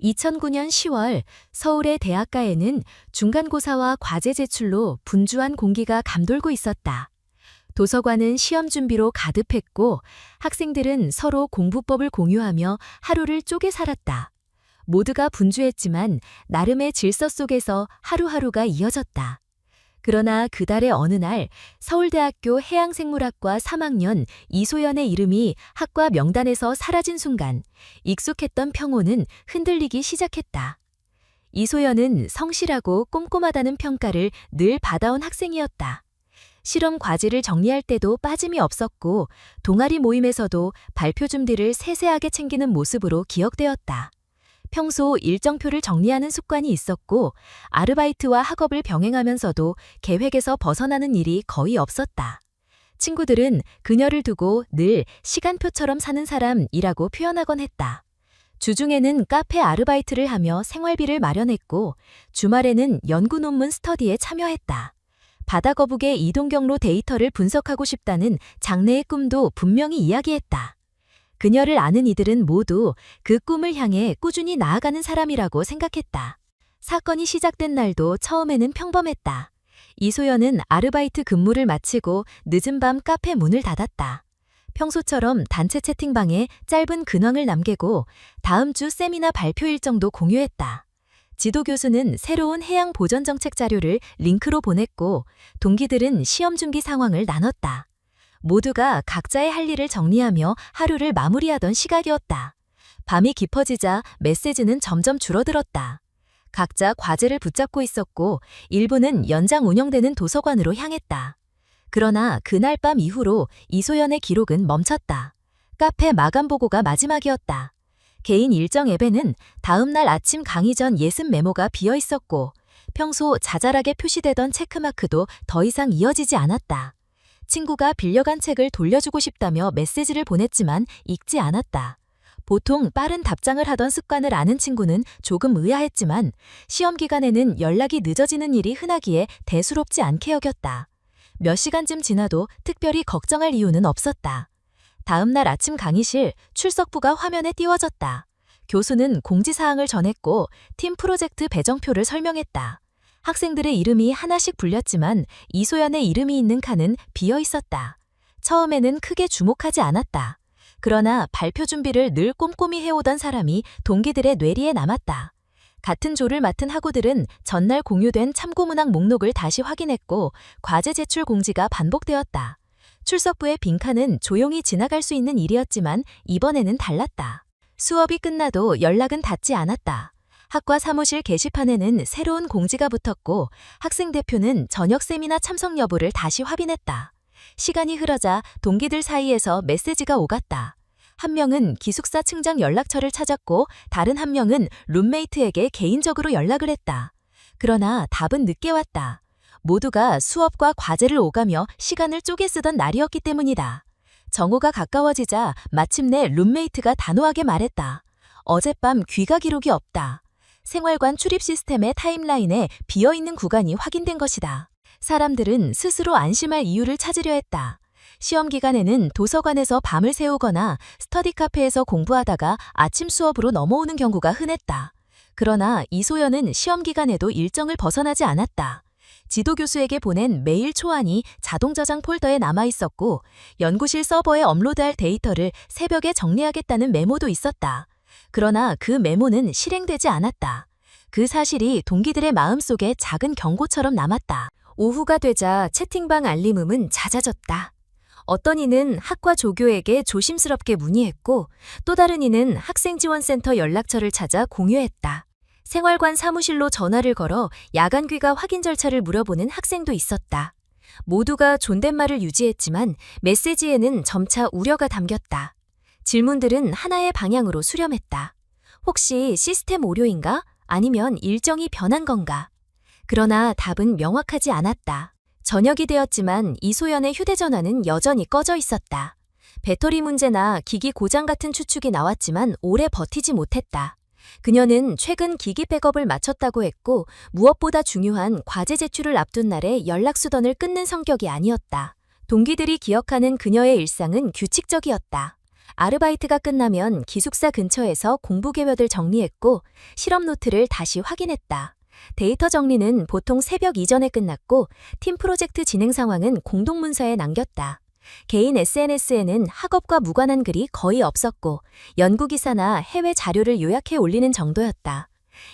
2009년 10월 서울의 대학가에는 중간고사와 과제 제출로 분주한 공기가 감돌고 있었다. 도서관은 시험 준비로 가득했고 학생들은 서로 공부법을 공유하며 하루를 쪼개 살았다. 모두가 분주했지만 나름의 질서 속에서 하루하루가 이어졌다. 그러나 그달의 어느 날 서울대학교 해양생물학과 3학년 이소연의 이름이 학과 명단에서 사라진 순간 익숙했던 평온은 흔들리기 시작했다. 이소연은 성실하고 꼼꼼하다는 평가를 늘 받아온 학생이었다. 실험 과제를 정리할 때도 빠짐이 없었고 동아리 모임에서도 발표 준비를 세세하게 챙기는 모습으로 기억되었다. 평소 일정표를 정리하는 습관이 있었고 아르바이트와 학업을 병행하면서도 계획에서 벗어나는 일이 거의 없었다. 친구들은 그녀를 두고 늘 시간표처럼 사는 사람이라고 표현하곤 했다. 주중에는 카페 아르바이트를 하며 생활비를 마련했고 주말에는 연구 논문 스터디에 참여했다. 바다거북의 이동 경로 데이터를 분석하고 싶다는 장래의 꿈도 분명히 이야기했다. 그녀를 아는 이들은 모두 그 꿈을 향해 꾸준히 나아가는 사람이라고 생각했다. 사건이 시작된 날도 처음에는 평범했다. 이소연은 아르바이트 근무를 마치고 늦은 밤 카페 문을 닫았다. 평소처럼 단체 채팅방에 짧은 근황을 남기고 다음 주 세미나 발표 일정도 공유했다. 지도 교수는 새로운 해양 보전 정책 자료를 링크로 보냈고 동기들은 시험 준비 상황을 나눴다. 모두가 각자의 할 일을 정리하며 하루를 마무리하던 시각이었다. 밤이 깊어지자 메시지는 점점 줄어들었다. 각자 과제를 붙잡고 있었고 일부는 연장 운영되는 도서관으로 향했다. 그러나 그날 밤 이후로 이소연의 기록은 멈췄다. 카페 마감 보고가 마지막이었다. 개인 일정 앱에는 다음 날 아침 강의 전 예습 메모가 비어 있었고 평소 자잘하게 표시되던 체크마크도 더 이상 이어지지 않았다. 친구가 빌려간 책을 돌려주고 싶다며 메시지를 보냈지만 읽지 않았다. 보통 빠른 답장을 하던 습관을 아는 친구는 조금 의아했지만 시험 기간에는 연락이 늦어지는 일이 흔하기에 대수롭지 않게 여겼다. 몇 시간쯤 지나도 특별히 걱정할 이유는 없었다. 다음 날 아침 강의실 출석부가 화면에 띄워졌다. 교수는 공지사항을 전했고 팀 프로젝트 배정표를 설명했다. 학생들의 이름이 하나씩 불렸지만 이소연의 이름이 있는 칸은 비어 있었다. 처음에는 크게 주목하지 않았다. 그러나 발표 준비를 늘 꼼꼼히 해오던 사람이 동기들의 뇌리에 남았다. 같은 조를 맡은 학우들은 전날 공유된 참고문항 목록을 다시 확인했고 과제 제출 공지가 반복되었다. 출석부의 빈칸은 조용히 지나갈 수 있는 일이었지만 이번에는 달랐다. 수업이 끝나도 연락은 닿지 않았다. 학과 사무실 게시판에는 새로운 공지가 붙었고 학생 대표는 저녁 세미나 참석 여부를 다시 확인했다. 시간이 흐르자 동기들 사이에서 메시지가 오갔다. 한 명은 기숙사 측정 연락처를 찾았고 다른 한 명은 룸메이트에게 개인적으로 연락을 했다. 그러나 답은 늦게 왔다. 모두가 수업과 과제를 오가며 시간을 쪼개 쓰던 날이었기 때문이다. 정오가 가까워지자 마침내 룸메이트가 단호하게 말했다. 어젯밤 귀가 기록이 없다. 생활관 출입 시스템의 타임라인에 비어있는 구간이 확인된 것이다. 사람들은 스스로 안심할 이유를 찾으려 했다. 시험 기간에는 도서관에서 밤을 새우거나 스터디 카페에서 공부하다가 아침 수업으로 넘어오는 경우가 흔했다. 그러나 이소연은 시험 기간에도 일정을 벗어나지 않았다. 지도 교수에게 보낸 메일 초안이 자동 저장 폴더에 남아있었고 연구실 서버에 업로드할 데이터를 새벽에 정리하겠다는 메모도 있었다. 그러나 그 메모는 실행되지 않았다. 그 사실이 동기들의 마음속에 작은 경고처럼 남았다. 오후가 되자 채팅방 알림음은 잦아졌다. 어떤 이는 학과 조교에게 조심스럽게 문의했고 또 다른 이는 학생지원센터 연락처를 찾아 공유했다. 생활관 사무실로 전화를 걸어 야간 귀가 확인 절차를 물어보는 학생도 있었다. 모두가 존댓말을 유지했지만 메시지에는 점차 우려가 담겼다. 질문들은 하나의 방향으로 수렴했다. 혹시 시스템 오류인가? 아니면 일정이 변한 건가? 그러나 답은 명확하지 않았다. 저녁이 되었지만 이소연의 휴대전화는 여전히 꺼져 있었다. 배터리 문제나 기기 고장 같은 추측이 나왔지만 오래 버티지 못했다. 그녀는 최근 기기 백업을 마쳤다고 했고 무엇보다 중요한 과제 제출을 앞둔 날에 연락수단을 끊는 성격이 아니었다. 동기들이 기억하는 그녀의 일상은 규칙적이었다. 아르바이트가 끝나면 기숙사 근처에서 공부 개별을 정리했고 실험 노트를 다시 확인했다. 데이터 정리는 보통 새벽 이전에 끝났고 팀 프로젝트 진행 상황은 공동문서에 남겼다. 개인 SNS에는 학업과 무관한 글이 거의 없었고 연구기사나 해외 자료를 요약해 올리는 정도였다.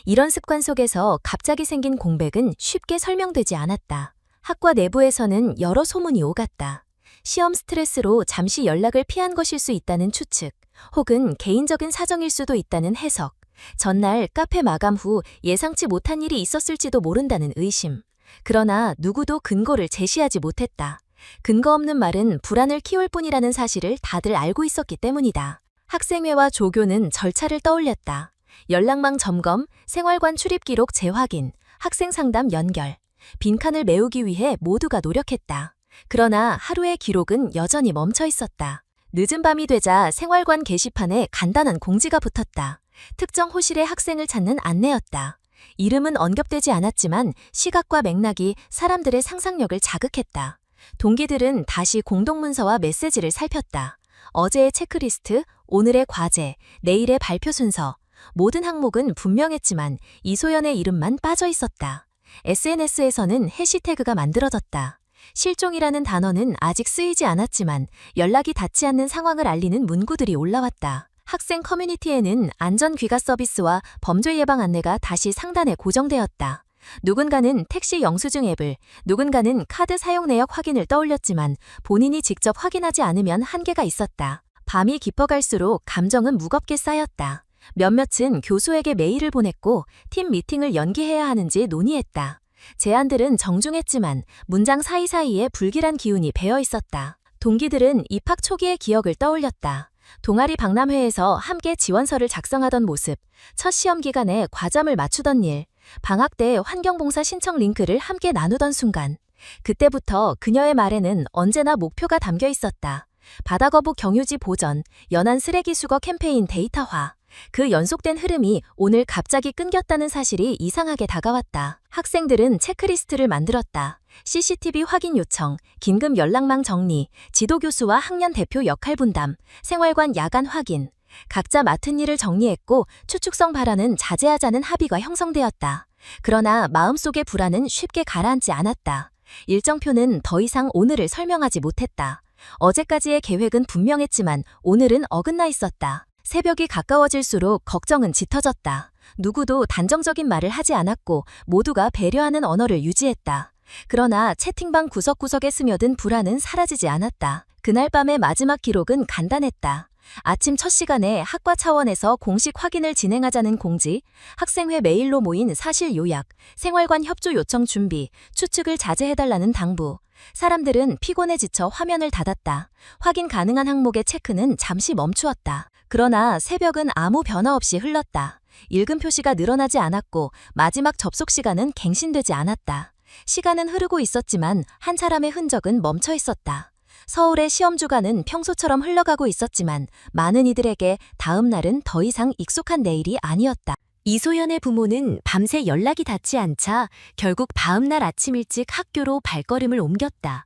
이런 습관 속에서 갑자기 생긴 공백은 쉽게 설명되지 않았다. 학과 내부에서는 여러 소문이 오갔다. 시험 스트레스로 잠시 연락을 피한 것일 수 있다는 추측, 혹은 개인적인 사정일 수도 있다는 해석, 전날 카페 마감 후 예상치 못한 일이 있었을지도 모른다는 의심. 그러나 누구도 근거를 제시하지 못했다. 근거 없는 말은 불안을 키울 뿐이라는 사실을 다들 알고 있었기 때문이다. 학생회와 조교는 절차를 떠올렸다. 연락망 점검, 생활관 출입 기록 재확인, 학생 상담 연결. 빈칸을 메우기 위해 모두가 노력했다. 그러나 하루의 기록은 여전히 멈춰 있었다. 늦은 밤이 되자 생활관 게시판에 간단한 공지가 붙었다. 특정 호실의 학생을 찾는 안내였다. 이름은 언급되지 않았지만 시각과 맥락이 사람들의 상상력을 자극했다. 동기들은 다시 공동문서와 메시지를 살폈다. 어제의 체크리스트, 오늘의 과제, 내일의 발표 순서. 모든 항목은 분명했지만 이소연의 이름만 빠져 있었다. SNS에서는 해시태그가 만들어졌다. 실종이라는 단어는 아직 쓰이지 않았지만 연락이 닿지 않는 상황을 알리는 문구들이 올라왔다. 학생 커뮤니티에는 안전 귀가 서비스와 범죄 예방 안내가 다시 상단에 고정되었다. 누군가는 택시 영수증 앱을, 누군가는 카드 사용 내역 확인을 떠올렸지만 본인이 직접 확인하지 않으면 한계가 있었다. 밤이 깊어갈수록 감정은 무겁게 쌓였다. 몇몇은 교수에게 메일을 보냈고 팀 미팅을 연기해야 하는지 논의했다. 제안들은 정중했지만 문장 사이사이에 불길한 기운이 배어 있었다. 동기들은 입학 초기의 기억을 떠올렸다. 동아리 박람회에서 함께 지원서를 작성하던 모습, 첫 시험 기간에 과잠을 맞추던 일, 방학 때 환경봉사 신청 링크를 함께 나누던 순간. 그때부터 그녀의 말에는 언제나 목표가 담겨 있었다. 바다거북 경유지 보전, 연안 쓰레기 수거 캠페인 데이터화. 그 연속된 흐름이 오늘 갑자기 끊겼다는 사실이 이상하게 다가왔다. 학생들은 체크리스트를 만들었다. CCTV 확인 요청, 긴급 연락망 정리, 지도교수와 학년 대표 역할 분담, 생활관 야간 확인. 각자 맡은 일을 정리했고 추측성 발언은 자제하자는 합의가 형성되었다. 그러나 마음속의 불안은 쉽게 가라앉지 않았다. 일정표는 더 이상 오늘을 설명하지 못했다. 어제까지의 계획은 분명했지만 오늘은 어긋나 있었다. 새벽이 가까워질수록 걱정은 짙어졌다. 누구도 단정적인 말을 하지 않았고 모두가 배려하는 언어를 유지했다. 그러나 채팅방 구석구석에 스며든 불안은 사라지지 않았다. 그날 밤의 마지막 기록은 간단했다. 아침 첫 시간에 학과 차원에서 공식 확인을 진행하자는 공지, 학생회 메일로 모인 사실 요약, 생활관 협조 요청 준비, 추측을 자제해달라는 당부. 사람들은 피곤에 지쳐 화면을 닫았다. 확인 가능한 항목의 체크는 잠시 멈추었다. 그러나 새벽은 아무 변화 없이 흘렀다. 읽음 표시가 늘어나지 않았고 마지막 접속 시간은 갱신되지 않았다. 시간은 흐르고 있었지만 한 사람의 흔적은 멈춰 있었다. 서울의 시험 주간은 평소처럼 흘러가고 있었지만 많은 이들에게 다음 날은 더 이상 익숙한 내일이 아니었다. 이소연의 부모는 밤새 연락이 닿지 않자 결국 다음 날 아침 일찍 학교로 발걸음을 옮겼다.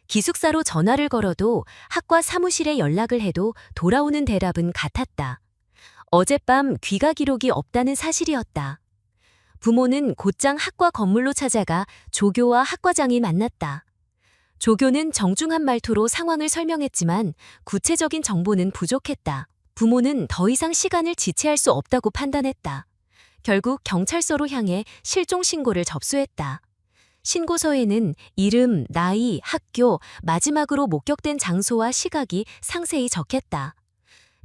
기숙사로 전화를 걸어도 학과 사무실에 연락을 해도 돌아오는 대답은 같았다. 어젯밤 귀가 기록이 없다는 사실이었다. 부모는 곧장 학과 건물로 찾아가 조교와 학과장이 만났다. 조교는 정중한 말투로 상황을 설명했지만 구체적인 정보는 부족했다. 부모는 더 이상 시간을 지체할 수 없다고 판단했다. 결국 경찰서로 향해 실종 신고를 접수했다. 신고서에는 이름, 나이, 학교, 마지막으로 목격된 장소와 시각이 상세히 적혔다.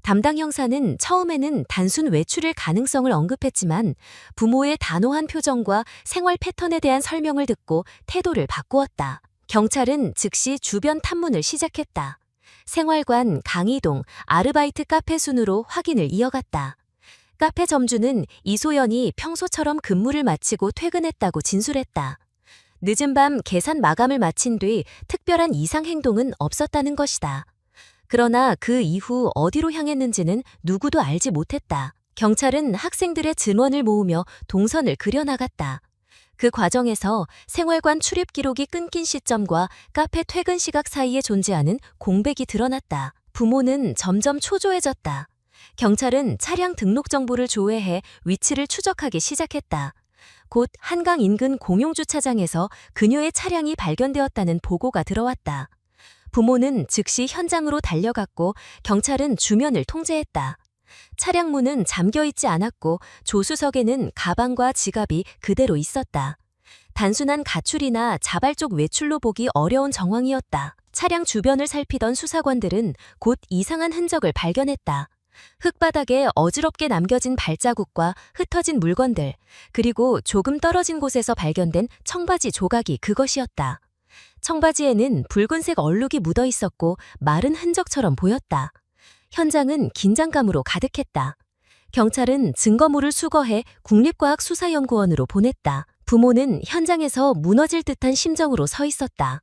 담당 형사는 처음에는 단순 외출의 가능성을 언급했지만 부모의 단호한 표정과 생활 패턴에 대한 설명을 듣고 태도를 바꾸었다. 경찰은 즉시 주변 탐문을 시작했다. 생활관, 강의동, 아르바이트 카페 순으로 확인을 이어갔다. 카페 점주는 이소연이 평소처럼 근무를 마치고 퇴근했다고 진술했다. 늦은 밤 계산 마감을 마친 뒤 특별한 이상 행동은 없었다는 것이다. 그러나 그 이후 어디로 향했는지는 누구도 알지 못했다. 경찰은 학생들의 증언을 모으며 동선을 그려나갔다. 그 과정에서 생활관 출입 기록이 끊긴 시점과 카페 퇴근 시각 사이에 존재하는 공백이 드러났다. 부모는 점점 초조해졌다. 경찰은 차량 등록 정보를 조회해 위치를 추적하기 시작했다. 곧 한강 인근 공용주차장에서 그녀의 차량이 발견되었다는 보고가 들어왔다. 부모는 즉시 현장으로 달려갔고 경찰은 주변을 통제했다. 차량 문은 잠겨있지 않았고 조수석에는 가방과 지갑이 그대로 있었다. 단순한 가출이나 자발적 외출로 보기 어려운 정황이었다. 차량 주변을 살피던 수사관들은 곧 이상한 흔적을 발견했다. 흙바닥에 어지럽게 남겨진 발자국과 흩어진 물건들, 그리고 조금 떨어진 곳에서 발견된 청바지 조각이 그것이었다. 청바지에는 붉은색 얼룩이 묻어 있었고 마른 흔적처럼 보였다. 현장은 긴장감으로 가득했다. 경찰은 증거물을 수거해 국립과학수사연구원으로 보냈다. 부모는 현장에서 무너질 듯한 심정으로 서 있었다.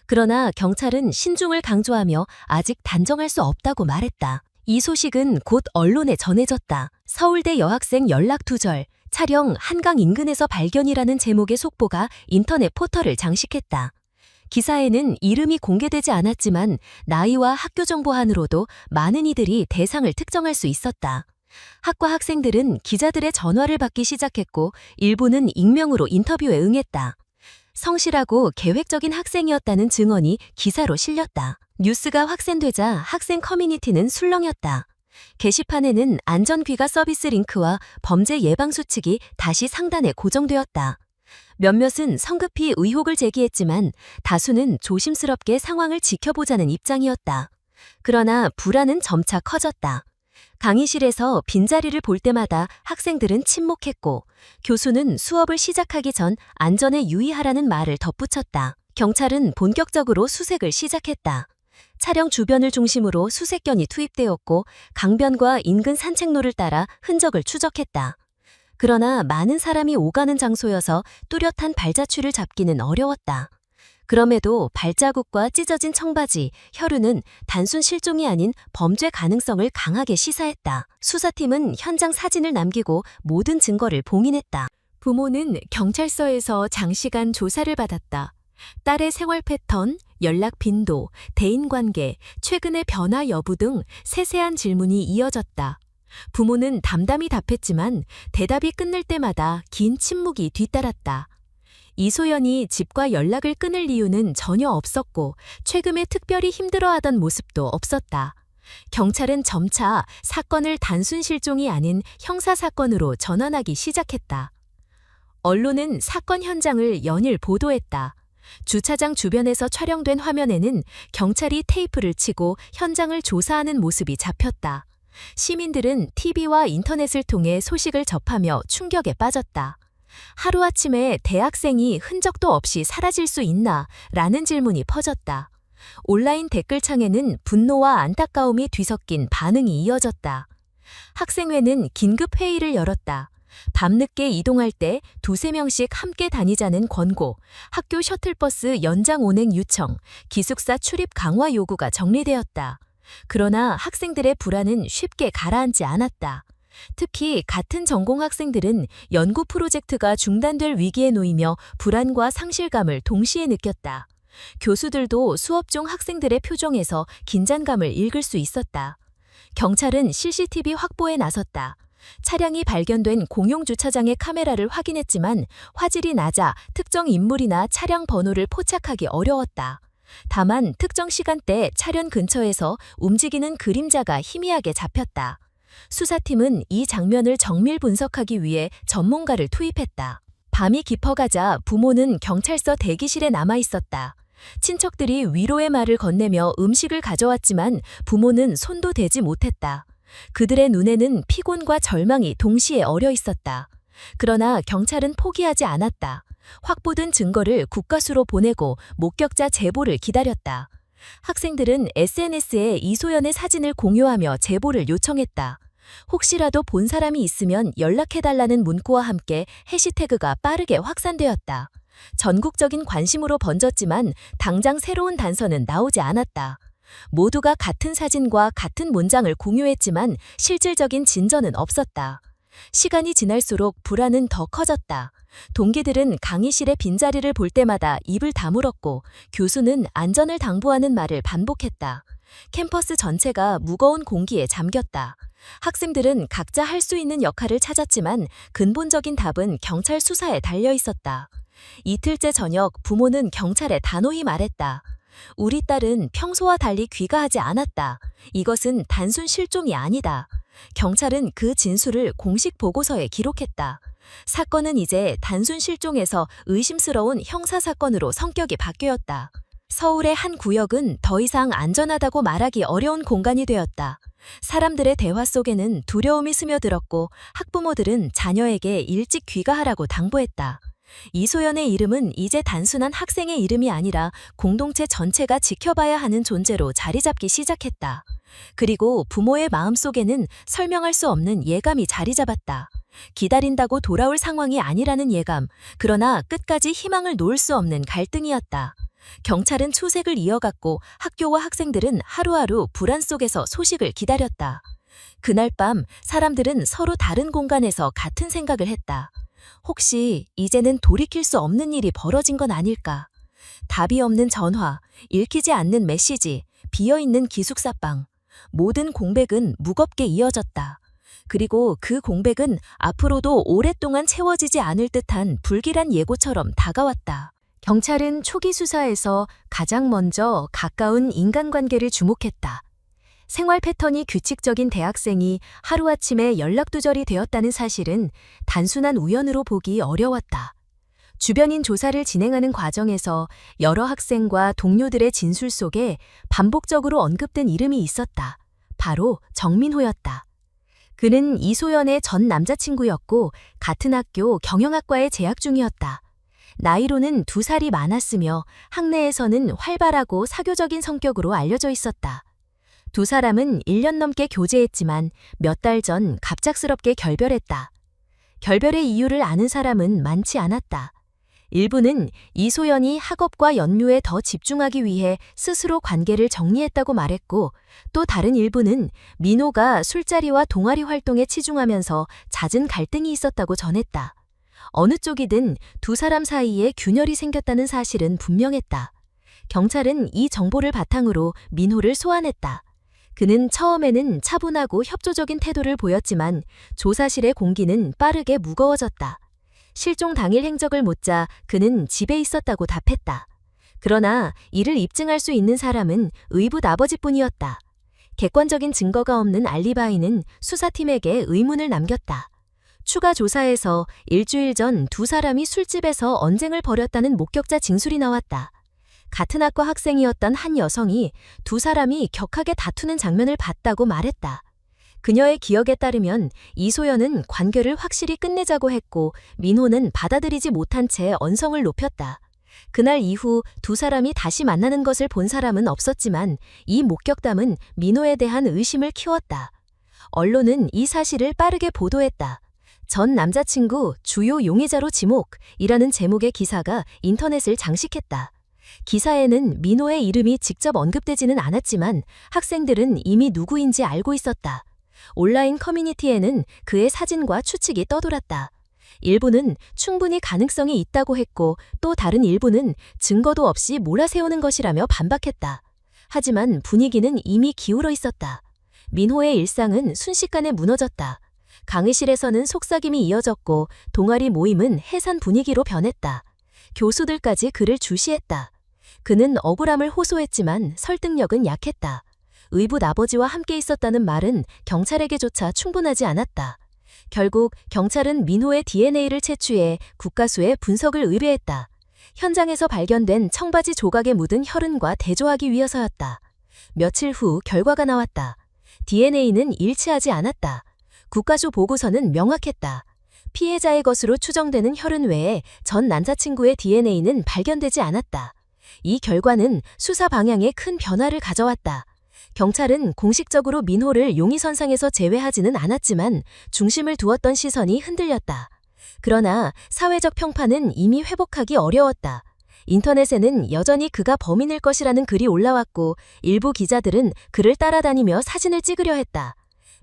그러나 경찰은 신중을 강조하며 아직 단정할 수 없다고 말했다. 이 소식은 곧 언론에 전해졌다. 서울대 여학생 연락 두절, 차량 한강 인근에서 발견이라는 제목의 속보가 인터넷 포털을 장식했다. 기사에는 이름이 공개되지 않았지만 나이와 학교 정보만으로도 많은 이들이 대상을 특정할 수 있었다. 학과 학생들은 기자들의 전화를 받기 시작했고 일부는 익명으로 인터뷰에 응했다. 성실하고 계획적인 학생이었다는 증언이 기사로 실렸다. 뉴스가 확산되자 학생 커뮤니티는 술렁였다. 게시판에는 안전귀가 서비스 링크와 범죄 예방 수칙이 다시 상단에 고정되었다. 몇몇은 성급히 의혹을 제기했지만 다수는 조심스럽게 상황을 지켜보자는 입장이었다. 그러나 불안은 점차 커졌다. 강의실에서 빈자리를 볼 때마다 학생들은 침묵했고 교수는 수업을 시작하기 전 안전에 유의하라는 말을 덧붙였다. 경찰은 본격적으로 수색을 시작했다. 차량 주변을 중심으로 수색견이 투입되었고 강변과 인근 산책로를 따라 흔적을 추적했다. 그러나 많은 사람이 오가는 장소여서 뚜렷한 발자취를 잡기는 어려웠다. 그럼에도 발자국과 찢어진 청바지, 혈흔은 단순 실종이 아닌 범죄 가능성을 강하게 시사했다. 수사팀은 현장 사진을 남기고 모든 증거를 봉인했다. 부모는 경찰서에서 장시간 조사를 받았다. 딸의 생활 패턴, 연락 빈도, 대인관계, 최근의 변화 여부 등 세세한 질문이 이어졌다. 부모는 담담히 답했지만 대답이 끝날 때마다 긴 침묵이 뒤따랐다. 이소연이 집과 연락을 끊을 이유는 전혀 없었고 최근에 특별히 힘들어하던 모습도 없었다. 경찰은 점차 사건을 단순 실종이 아닌 형사사건으로 전환하기 시작했다. 언론은 사건 현장을 연일 보도했다. 주차장 주변에서 촬영된 화면에는 경찰이 테이프를 치고 현장을 조사하는 모습이 잡혔다. 시민들은 TV와 인터넷을 통해 소식을 접하며 충격에 빠졌다. 하루아침에 대학생이 흔적도 없이 사라질 수 있나? 라는 질문이 퍼졌다. 온라인 댓글창에는 분노와 안타까움이 뒤섞인 반응이 이어졌다. 학생회는 긴급 회의를 열었다. 밤늦게 이동할 때 두세 명씩 함께 다니자는 권고, 학교 셔틀버스 연장 운행 요청, 기숙사 출입 강화 요구가 정리되었다. 그러나 학생들의 불안은 쉽게 가라앉지 않았다. 특히 같은 전공 학생들은 연구 프로젝트가 중단될 위기에 놓이며 불안과 상실감을 동시에 느꼈다. 교수들도 수업 중 학생들의 표정에서 긴장감을 읽을 수 있었다. 경찰은 CCTV 확보에 나섰다. 차량이 발견된 공용주차장의 카메라를 확인했지만 화질이 낮아 특정 인물이나 차량 번호를 포착하기 어려웠다. 다만 특정 시간대 차량 근처에서 움직이는 그림자가 희미하게 잡혔다. 수사팀은 이 장면을 정밀 분석하기 위해 전문가를 투입했다. 밤이 깊어가자 부모는 경찰서 대기실에 남아 있었다. 친척들이 위로의 말을 건네며 음식을 가져왔지만 부모는 손도 대지 못했다. 그들의 눈에는 피곤과 절망이 동시에 어려 있었다. 그러나 경찰은 포기하지 않았다. 확보된 증거를 국과수로 보내고 목격자 제보를 기다렸다. 학생들은 SNS에 이소연의 사진을 공유하며 제보를 요청했다. 혹시라도 본 사람이 있으면 연락해달라는 문구와 함께 해시태그가 빠르게 확산되었다. 전국적인 관심으로 번졌지만 당장 새로운 단서는 나오지 않았다. 모두가 같은 사진과 같은 문장을 공유했지만 실질적인 진전은 없었다. 시간이 지날수록 불안은 더 커졌다. 동기들은 강의실의 빈자리를 볼 때마다 입을 다물었고 교수는 안전을 당부하는 말을 반복했다. 캠퍼스 전체가 무거운 공기에 잠겼다. 학생들은 각자 할 수 있는 역할을 찾았지만 근본적인 답은 경찰 수사에 달려 있었다. 이틀째 저녁 부모는 경찰에 단호히 말했다. 우리 딸은 평소와 달리 귀가하지 않았다. 이것은 단순 실종이 아니다. 경찰은 그 진술을 공식 보고서에 기록했다. 사건은 이제 단순 실종에서 의심스러운 형사사건으로 성격이 바뀌었다. 서울의 한 구역은 더 이상 안전하다고 말하기 어려운 공간이 되었다. 사람들의 대화 속에는 두려움이 스며들었고 학부모들은 자녀에게 일찍 귀가하라고 당부했다. 이소연의 이름은 이제 단순한 학생의 이름이 아니라 공동체 전체가 지켜봐야 하는 존재로 자리 잡기 시작했다. 그리고 부모의 마음속에는 설명할 수 없는 예감이 자리 잡았다. 기다린다고 돌아올 상황이 아니라는 예감, 그러나 끝까지 희망을 놓을 수 없는 갈등이었다. 경찰은 추색을 이어갔고 학교와 학생들은 하루하루 불안 속에서 소식을 기다렸다. 그날 밤 사람들은 서로 다른 공간에서 같은 생각을 했다. 혹시 이제는 돌이킬 수 없는 일이 벌어진 건 아닐까? 답이 없는 전화, 읽히지 않는 메시지, 비어있는 기숙사방. 모든 공백은 무겁게 이어졌다. 그리고 그 공백은 앞으로도 오랫동안 채워지지 않을 듯한 불길한 예고처럼 다가왔다. 경찰은 초기 수사에서 가장 먼저 가까운 인간관계를 주목했다. 생활 패턴이 규칙적인 대학생이 하루아침에 연락두절이 되었다는 사실은 단순한 우연으로 보기 어려웠다. 주변인 조사를 진행하는 과정에서 여러 학생과 동료들의 진술 속에 반복적으로 언급된 이름이 있었다. 바로 정민호였다. 그는 이소연의 전 남자친구였고 같은 학교 경영학과에 재학 중이었다. 나이로는 2살이 많았으며 학내에서는 활발하고 사교적인 성격으로 알려져 있었다. 두 사람은 1년 넘게 교제했지만 몇 달 전 갑작스럽게 결별했다. 결별의 이유를 아는 사람은 많지 않았다. 일부는 이소연이 학업과 연류에 더 집중하기 위해 스스로 관계를 정리했다고 말했고, 또 다른 일부는 민호가 술자리와 동아리 활동에 치중하면서 잦은 갈등이 있었다고 전했다. 어느 쪽이든 두 사람 사이에 균열이 생겼다는 사실은 분명했다. 경찰은 이 정보를 바탕으로 민호를 소환했다. 그는 처음에는 차분하고 협조적인 태도를 보였지만 조사실의 공기는 빠르게 무거워졌다. 실종 당일 행적을 묻자 그는 집에 있었다고 답했다. 그러나 이를 입증할 수 있는 사람은 의붓 아버지뿐이었다. 객관적인 증거가 없는 알리바이는 수사팀에게 의문을 남겼다. 추가 조사에서 일주일 전 두 사람이 술집에서 언쟁을 벌였다는 목격자 진술이 나왔다. 같은 학과 학생이었던 한 여성이 두 사람이 격하게 다투는 장면을 봤다고 말했다. 그녀의 기억에 따르면 이소연은 관계를 확실히 끝내자고 했고 민호는 받아들이지 못한 채 언성을 높였다. 그날 이후 두 사람이 다시 만나는 것을 본 사람은 없었지만 이 목격담은 민호에 대한 의심을 키웠다. 언론은 이 사실을 빠르게 보도했다. 전 남자친구 주요 용의자로 지목이라는 제목의 기사가 인터넷을 장식했다. 기사에는 민호의 이름이 직접 언급되지는 않았지만 학생들은 이미 누구인지 알고 있었다. 온라인 커뮤니티에는 그의 사진과 추측이 떠돌았다. 일부는 충분히 가능성이 있다고 했고 또 다른 일부는 증거도 없이 몰아세우는 것이라며 반박했다. 하지만 분위기는 이미 기울어 있었다. 민호의 일상은 순식간에 무너졌다. 강의실에서는 속삭임이 이어졌고 동아리 모임은 해산 분위기로 변했다. 교수들까지 그를 주시했다. 그는 억울함을 호소했지만 설득력은 약했다. 의붓 아버지와 함께 있었다는 말은 경찰에게조차 충분하지 않았다. 결국 경찰은 민호의 DNA를 채취해 국가수에 분석을 의뢰했다. 현장에서 발견된 청바지 조각에 묻은 혈흔과 대조하기 위해서였다. 며칠 후 결과가 나왔다. DNA는 일치하지 않았다. 국가수 보고서는 명확했다. 피해자의 것으로 추정되는 혈흔 외에 전 남자친구의 DNA는 발견되지 않았다. 이 결과는 수사 방향에 큰 변화를 가져왔다. 경찰은 공식적으로 민호를 용의선상에서 제외하지는 않았지만 중심을 두었던 시선이 흔들렸다. 그러나 사회적 평판은 이미 회복하기 어려웠다. 인터넷에는 여전히 그가 범인일 것이라는 글이 올라왔고 일부 기자들은 그를 따라다니며 사진을 찍으려 했다.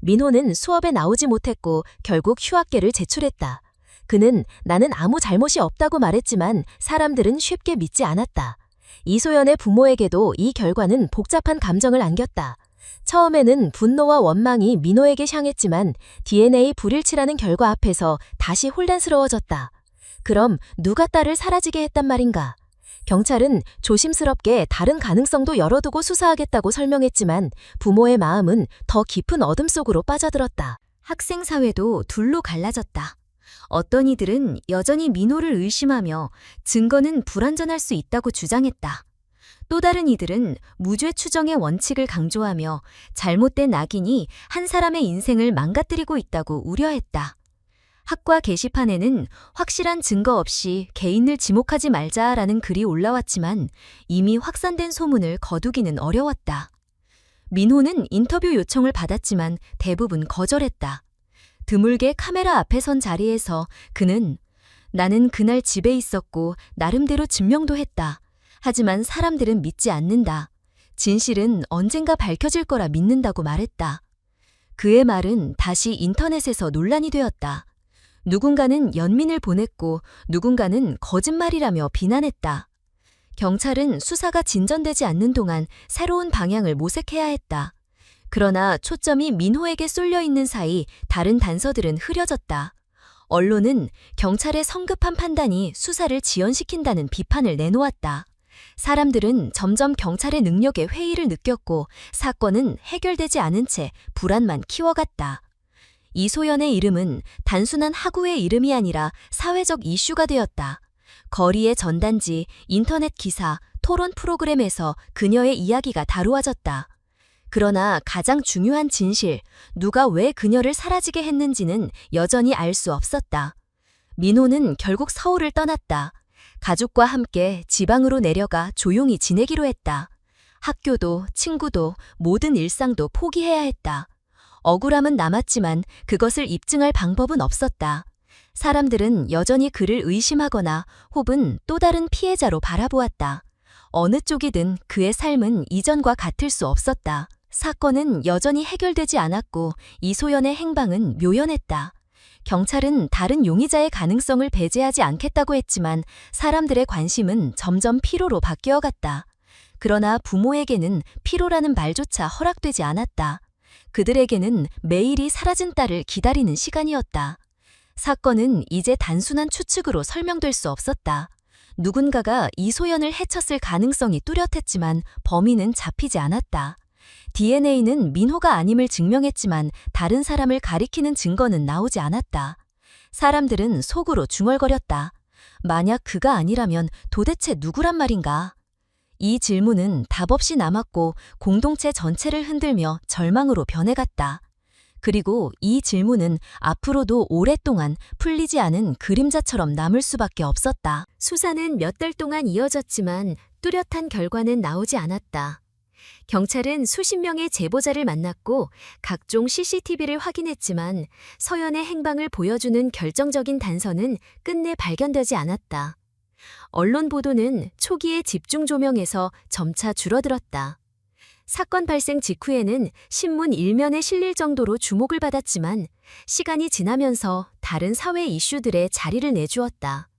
민호는 수업에 나오지 못했고 결국 휴학계를 제출했다. 그는 나는 아무 잘못이 없다고 말했지만 사람들은 쉽게 믿지 않았다. 이소연의 부모에게도 이 결과는 복잡한 감정을 안겼다. 처음에는 분노와 원망이 민호에게 향했지만 DNA 불일치라는 결과 앞에서 다시 혼란스러워졌다. 그럼 누가 딸을 사라지게 했단 말인가? 경찰은 조심스럽게 다른 가능성도 열어두고 수사하겠다고 설명했지만 부모의 마음은 더 깊은 어둠 속으로 빠져들었다. 학생 사회도 둘로 갈라졌다. 어떤 이들은 여전히 민호를 의심하며 증거는 불완전할 수 있다고 주장했다. 또 다른 이들은 무죄 추정의 원칙을 강조하며 잘못된 악인이 한 사람의 인생을 망가뜨리고 있다고 우려했다. 학과 게시판에는 확실한 증거 없이 개인을 지목하지 말자라는 글이 올라왔지만 이미 확산된 소문을 거두기는 어려웠다. 민호는 인터뷰 요청을 받았지만 대부분 거절했다. 드물게 카메라 앞에 선 자리에서 그는 나는 그날 집에 있었고 나름대로 증명도 했다. 하지만 사람들은 믿지 않는다. 진실은 언젠가 밝혀질 거라 믿는다고 말했다. 그의 말은 다시 인터넷에서 논란이 되었다. 누군가는 연민을 보냈고 누군가는 거짓말이라며 비난했다. 경찰은 수사가 진전되지 않는 동안 새로운 방향을 모색해야 했다. 그러나 초점이 민호에게 쏠려 있는 사이 다른 단서들은 흐려졌다. 언론은 경찰의 성급한 판단이 수사를 지연시킨다는 비판을 내놓았다. 사람들은 점점 경찰의 능력에 회의를 느꼈고 사건은 해결되지 않은 채 불안만 키워갔다. 이소연의 이름은 단순한 학우의 이름이 아니라 사회적 이슈가 되었다. 거리의 전단지, 인터넷 기사, 토론 프로그램에서 그녀의 이야기가 다루어졌다. 그러나 가장 중요한 진실, 누가 왜 그녀를 사라지게 했는지는 여전히 알 수 없었다. 민호는 결국 서울을 떠났다. 가족과 함께 지방으로 내려가 조용히 지내기로 했다. 학교도 친구도 모든 일상도 포기해야 했다. 억울함은 남았지만 그것을 입증할 방법은 없었다. 사람들은 여전히 그를 의심하거나 혹은 또 다른 피해자로 바라보았다. 어느 쪽이든 그의 삶은 이전과 같을 수 없었다. 사건은 여전히 해결되지 않았고 이소연의 행방은 묘연했다. 경찰은 다른 용의자의 가능성을 배제하지 않겠다고 했지만 사람들의 관심은 점점 피로로 바뀌어갔다. 그러나 부모에게는 피로라는 말조차 허락되지 않았다. 그들에게는 매일이 사라진 딸을 기다리는 시간이었다. 사건은 이제 단순한 추측으로 설명될 수 없었다. 누군가가 이소연을 해쳤을 가능성이 뚜렷했지만 범인은 잡히지 않았다. DNA는 민호가 아님을 증명했지만 다른 사람을 가리키는 증거는 나오지 않았다. 사람들은 속으로 중얼거렸다. 만약 그가 아니라면 도대체 누구란 말인가? 이 질문은 답 없이 남았고 공동체 전체를 흔들며 절망으로 변해갔다. 그리고 이 질문은 앞으로도 오랫동안 풀리지 않은 그림자처럼 남을 수밖에 없었다. 수사는 몇 달 동안 이어졌지만 뚜렷한 결과는 나오지 않았다. 경찰은 수십 명의 제보자를 만났고 각종 CCTV를 확인했지만 서연의 행방을 보여주는 결정적인 단서는 끝내 발견되지 않았다. 언론 보도는 초기의 집중 조명에서 점차 줄어들었다. 사건 발생 직후에는 신문 일면에 실릴 정도로 주목을 받았지만 시간이 지나면서 다른 사회 이슈들에 자리를 내주었다.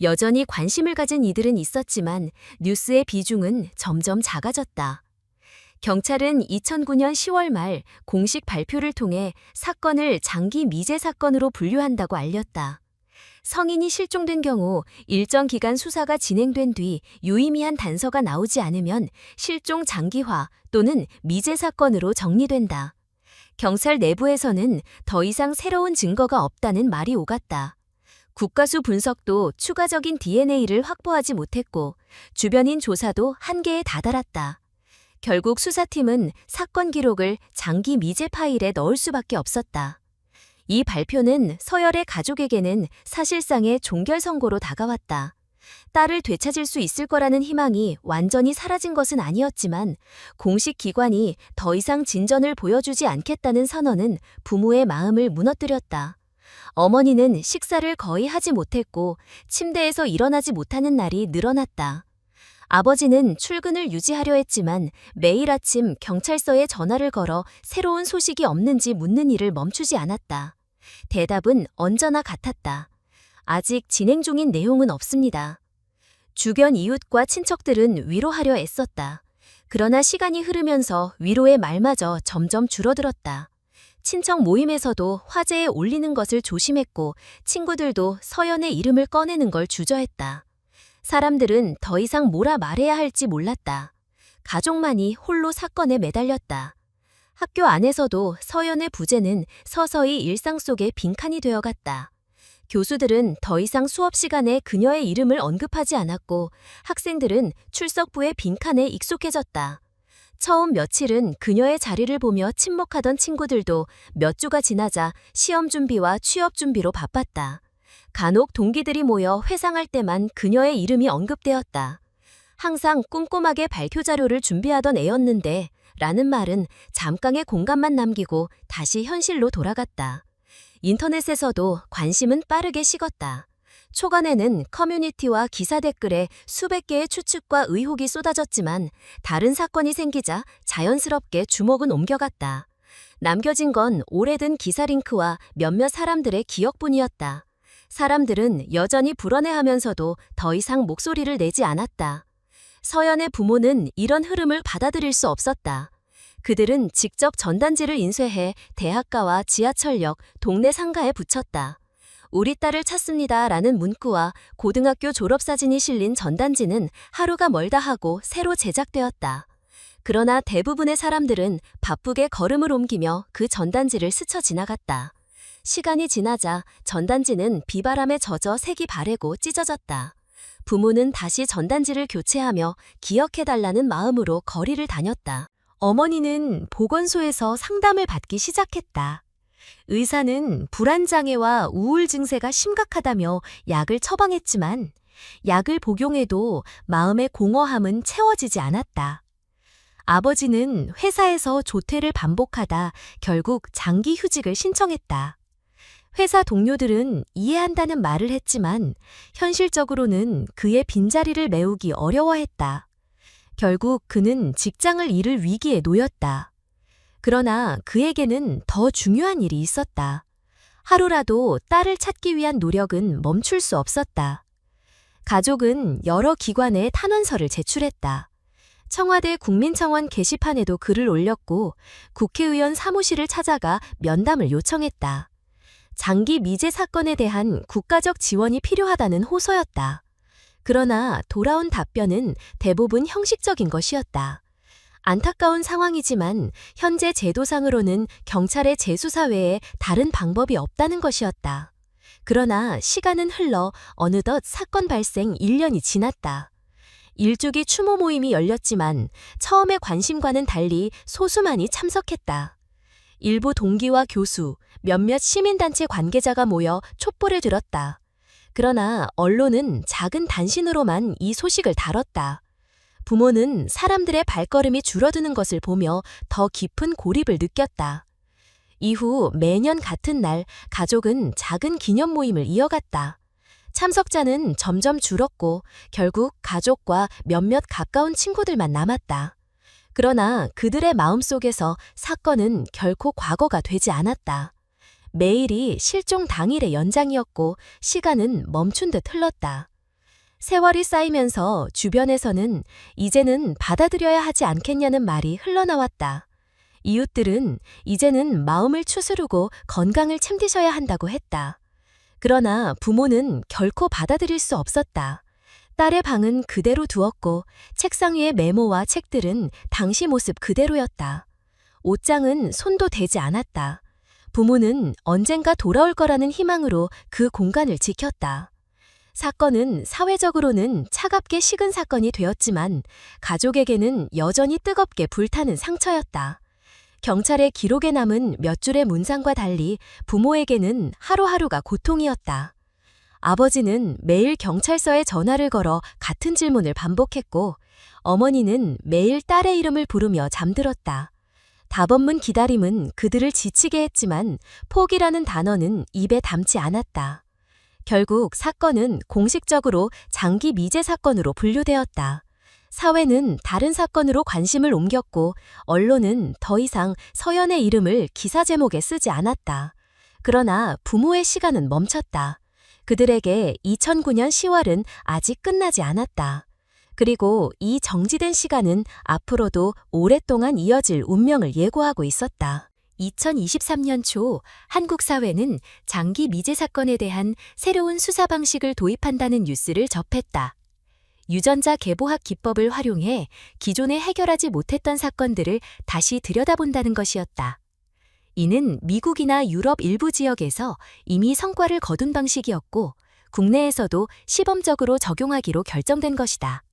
여전히 관심을 가진 이들은 있었지만 뉴스의 비중은 점점 작아졌다. 경찰은 2009년 10월 말 공식 발표를 통해 사건을 장기 미제 사건으로 분류한다고 알렸다. 성인이 실종된 경우 일정 기간 수사가 진행된 뒤 유의미한 단서가 나오지 않으면 실종 장기화 또는 미제 사건으로 정리된다. 경찰 내부에서는 더 이상 새로운 증거가 없다는 말이 오갔다. 국가수 분석도 추가적인 DNA를 확보하지 못했고 주변인 조사도 한계에 다다랐다. 결국 수사팀은 사건 기록을 장기 미제 파일에 넣을 수밖에 없었다. 이 발표는 서열의 가족에게는 사실상의 종결 선고로 다가왔다. 딸을 되찾을 수 있을 거라는 희망이 완전히 사라진 것은 아니었지만 공식 기관이 더 이상 진전을 보여주지 않겠다는 선언은 부모의 마음을 무너뜨렸다. 어머니는 식사를 거의 하지 못했고 침대에서 일어나지 못하는 날이 늘어났다. 아버지는 출근을 유지하려 했지만 매일 아침 경찰서에 전화를 걸어 새로운 소식이 없는지 묻는 일을 멈추지 않았다. 대답은 언제나 같았다. 아직 진행 중인 내용은 없습니다. 주변 이웃과 친척들은 위로하려 애썼다. 그러나 시간이 흐르면서 위로의 말마저 점점 줄어들었다. 친척 모임에서도 화제에 올리는 것을 조심했고 친구들도 서연의 이름을 꺼내는 걸 주저했다. 사람들은 더 이상 뭐라 말해야 할지 몰랐다. 가족만이 홀로 사건에 매달렸다. 학교 안에서도 서연의 부재는 서서히 일상 속의 빈칸이 되어갔다. 교수들은 더 이상 수업 시간에 그녀의 이름을 언급하지 않았고 학생들은 출석부의 빈칸에 익숙해졌다. 처음 며칠은 그녀의 자리를 보며 침묵하던 친구들도 몇 주가 지나자 시험 준비와 취업 준비로 바빴다. 간혹 동기들이 모여 회상할 때만 그녀의 이름이 언급되었다. 항상 꼼꼼하게 발표 자료를 준비하던 애였는데 라는 말은 잠깐의 공간만 남기고 다시 현실로 돌아갔다. 인터넷에서도 관심은 빠르게 식었다. 초반에는 커뮤니티와 기사 댓글에 수백 개의 추측과 의혹이 쏟아졌지만 다른 사건이 생기자 자연스럽게 주목은 옮겨갔다. 남겨진 건 오래된 기사 링크와 몇몇 사람들의 기억뿐이었다. 사람들은 여전히 불안해하면서도 더 이상 목소리를 내지 않았다. 서연의 부모는 이런 흐름을 받아들일 수 없었다. 그들은 직접 전단지를 인쇄해 대학가와 지하철역, 동네 상가에 붙였다. 우리 딸을 찾습니다 라는 문구와 고등학교 졸업사진이 실린 전단지는 하루가 멀다 하고 새로 제작되었다. 그러나 대부분의 사람들은 바쁘게 걸음을 옮기며 그 전단지를 스쳐 지나갔다. 시간이 지나자 전단지는 비바람에 젖어 색이 바래고 찢어졌다. 부모는 다시 전단지를 교체하며 기억해달라는 마음으로 거리를 다녔다. 어머니는 보건소에서 상담을 받기 시작했다. 의사는 불안장애와 우울 증세가 심각하다며 약을 처방했지만 약을 복용해도 마음의 공허함은 채워지지 않았다. 아버지는 회사에서 조퇴를 반복하다 결국 장기 휴직을 신청했다. 회사 동료들은 이해한다는 말을 했지만 현실적으로는 그의 빈자리를 메우기 어려워했다. 결국 그는 직장을 잃을 위기에 놓였다. 그러나 그에게는 더 중요한 일이 있었다. 하루라도 딸을 찾기 위한 노력은 멈출 수 없었다. 가족은 여러 기관에 탄원서를 제출했다. 청와대 국민청원 게시판에도 글을 올렸고 국회의원 사무실을 찾아가 면담을 요청했다. 장기 미제 사건에 대한 국가적 지원이 필요하다는 호소였다. 그러나 돌아온 답변은 대부분 형식적인 것이었다. 안타까운 상황이지만 현재 제도상으로는 경찰의 재수사 외에 다른 방법이 없다는 것이었다. 그러나 시간은 흘러 어느덧 사건 발생 1년이 지났다. 일주기 추모 모임이 열렸지만 처음의 관심과는 달리 소수만이 참석했다. 일부 동기와 교수, 몇몇 시민단체 관계자가 모여 촛불을 들었다. 그러나 언론은 작은 단신으로만 이 소식을 다뤘다. 부모는 사람들의 발걸음이 줄어드는 것을 보며 더 깊은 고립을 느꼈다. 이후 매년 같은 날 가족은 작은 기념 모임을 이어갔다. 참석자는 점점 줄었고 결국 가족과 몇몇 가까운 친구들만 남았다. 그러나 그들의 마음속에서 사건은 결코 과거가 되지 않았다. 매일이 실종 당일의 연장이었고 시간은 멈춘 듯 흘렀다. 세월이 쌓이면서 주변에서는 이제는 받아들여야 하지 않겠냐는 말이 흘러나왔다. 이웃들은 이제는 마음을 추스르고 건강을 챙기셔야 한다고 했다. 그러나 부모는 결코 받아들일 수 없었다. 딸의 방은 그대로 두었고 책상 위의 메모와 책들은 당시 모습 그대로였다. 옷장은 손도 대지 않았다. 부모는 언젠가 돌아올 거라는 희망으로 그 공간을 지켰다. 사건은 사회적으로는 차갑게 식은 사건이 되었지만 가족에게는 여전히 뜨겁게 불타는 상처였다. 경찰의 기록에 남은 몇 줄의 문장과 달리 부모에게는 하루하루가 고통이었다. 아버지는 매일 경찰서에 전화를 걸어 같은 질문을 반복했고 어머니는 매일 딸의 이름을 부르며 잠들었다. 답없는 기다림은 그들을 지치게 했지만 포기라는 단어는 입에 담지 않았다. 결국 사건은 공식적으로 장기 미제 사건으로 분류되었다. 사회는 다른 사건으로 관심을 옮겼고 언론은 더 이상 서연의 이름을 기사 제목에 쓰지 않았다. 그러나 부모의 시간은 멈췄다. 그들에게 2009년 10월은 아직 끝나지 않았다. 그리고 이 정지된 시간은 앞으로도 오랫동안 이어질 운명을 예고하고 있었다. 2023년 초 한국 사회는 장기 미제 사건에 대한 새로운 수사 방식을 도입한다는 뉴스를 접했다. 유전자 계보학 기법을 활용해 기존에 해결하지 못했던 사건들을 다시 들여다본다는 것이었다. 이는 미국이나 유럽 일부 지역에서 이미 성과를 거둔 방식이었고 국내에서도 시범적으로 적용하기로 결정된 것이다.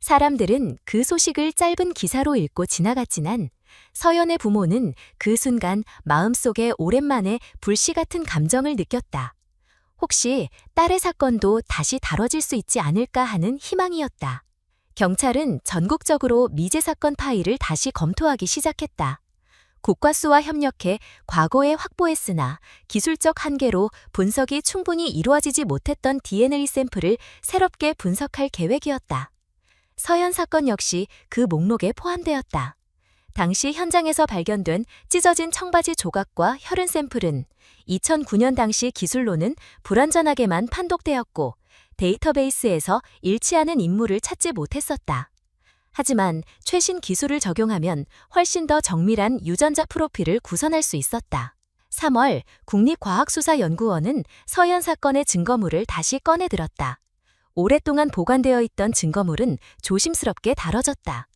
사람들은 그 소식을 짧은 기사로 읽고 지나갔지만 서연의 부모는 그 순간 마음속에 오랜만에 불씨 같은 감정을 느꼈다. 혹시 딸의 사건도 다시 다뤄질 수 있지 않을까 하는 희망이었다. 경찰은 전국적으로 미제 사건 파일을 다시 검토하기 시작했다. 국과수와 협력해 과거에 확보했으나 기술적 한계로 분석이 충분히 이루어지지 못했던 DNA 샘플을 새롭게 분석할 계획이었다. 서연 사건 역시 그 목록에 포함되었다. 당시 현장에서 발견된 찢어진 청바지 조각과 혈흔 샘플은 2009년 당시 기술로는 불완전하게만 판독되었고 데이터베이스에서 일치하는 인물을 찾지 못했었다. 하지만 최신 기술을 적용하면 훨씬 더 정밀한 유전자 프로필을 구성할 수 있었다. 3월 국립과학수사연구원은 서연 사건의 증거물을 다시 꺼내들었다. 오랫동안 보관되어 있던 증거물은 조심스럽게 다뤄졌다.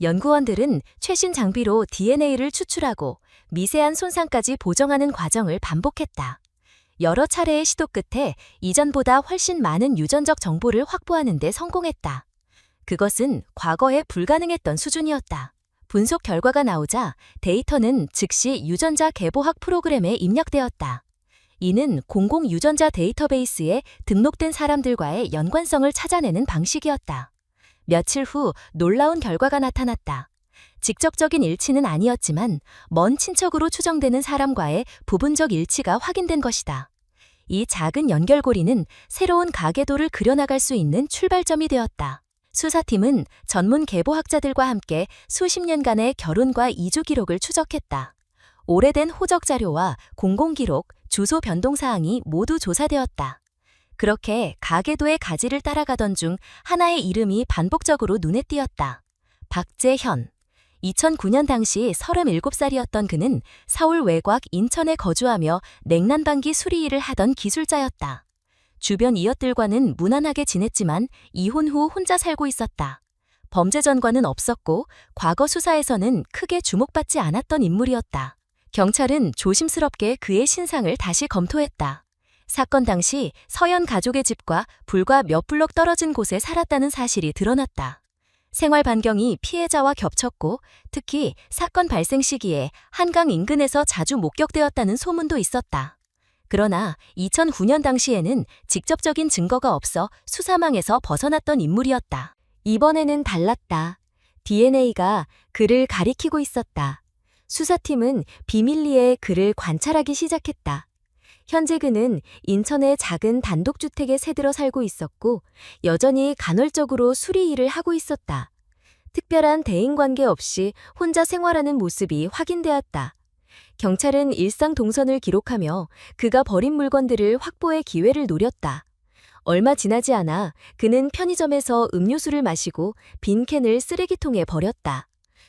연구원들은 최신 장비로 DNA를 추출하고 미세한 손상까지 보정하는 과정을 반복했다. 여러 차례의 시도 끝에 이전보다 훨씬 많은 유전적 정보를 확보하는 데 성공했다. 그것은 과거에 불가능했던 수준이었다. 분석 결과가 나오자 데이터는 즉시 유전자 계보학 프로그램에 입력되었다. 이는 공공 유전자 데이터베이스에 등록된 사람들과의 연관성을 찾아내는 방식이었다. 며칠 후 놀라운 결과가 나타났다. 직접적인 일치는 아니었지만 먼 친척으로 추정되는 사람과의 부분적 일치가 확인된 것이다. 이 작은 연결고리는 새로운 가계도를 그려나갈 수 있는 출발점이 되었다. 수사팀은 전문 계보학자들과 함께 수십 년간의 결혼과 이주 기록을 추적했다. 오래된 호적 자료와 공공기록, 주소 변동 사항이 모두 조사되었다. 그렇게 가계도의 가지를 따라가던 중 하나의 이름이 반복적으로 눈에 띄었다. 박재현. 2009년 당시 37살이었던 그는 서울 외곽 인천에 거주하며 냉난방기 수리 일을 하던 기술자였다. 주변 이웃들과는 무난하게 지냈지만 이혼 후 혼자 살고 있었다. 범죄 전과는 없었고 과거 수사에서는 크게 주목받지 않았던 인물이었다. 경찰은 조심스럽게 그의 신상을 다시 검토했다. 사건 당시 서연 가족의 집과 불과 몇 블록 떨어진 곳에 살았다는 사실이 드러났다. 생활 반경이 피해자와 겹쳤고 특히 사건 발생 시기에 한강 인근에서 자주 목격되었다는 소문도 있었다. 그러나 2009년 당시에는 직접적인 증거가 없어 수사망에서 벗어났던 인물이었다. 이번에는 달랐다. DNA가 그를 가리키고 있었다. 수사팀은 비밀리에 그를 관찰하기 시작했다. 현재 그는 인천의 작은 단독주택에 새들어 살고 있었고 여전히 간헐적으로 수리 일을 하고 있었다. 특별한 대인관계 없이 혼자 생활하는 모습이 확인되었다. 경찰은 일상 동선을 기록하며 그가 버린 물건들을 확보의 기회를 노렸다. 얼마 지나지 않아 그는 편의점에서 음료수를 마시고 빈 캔을 쓰레기통에 버렸다.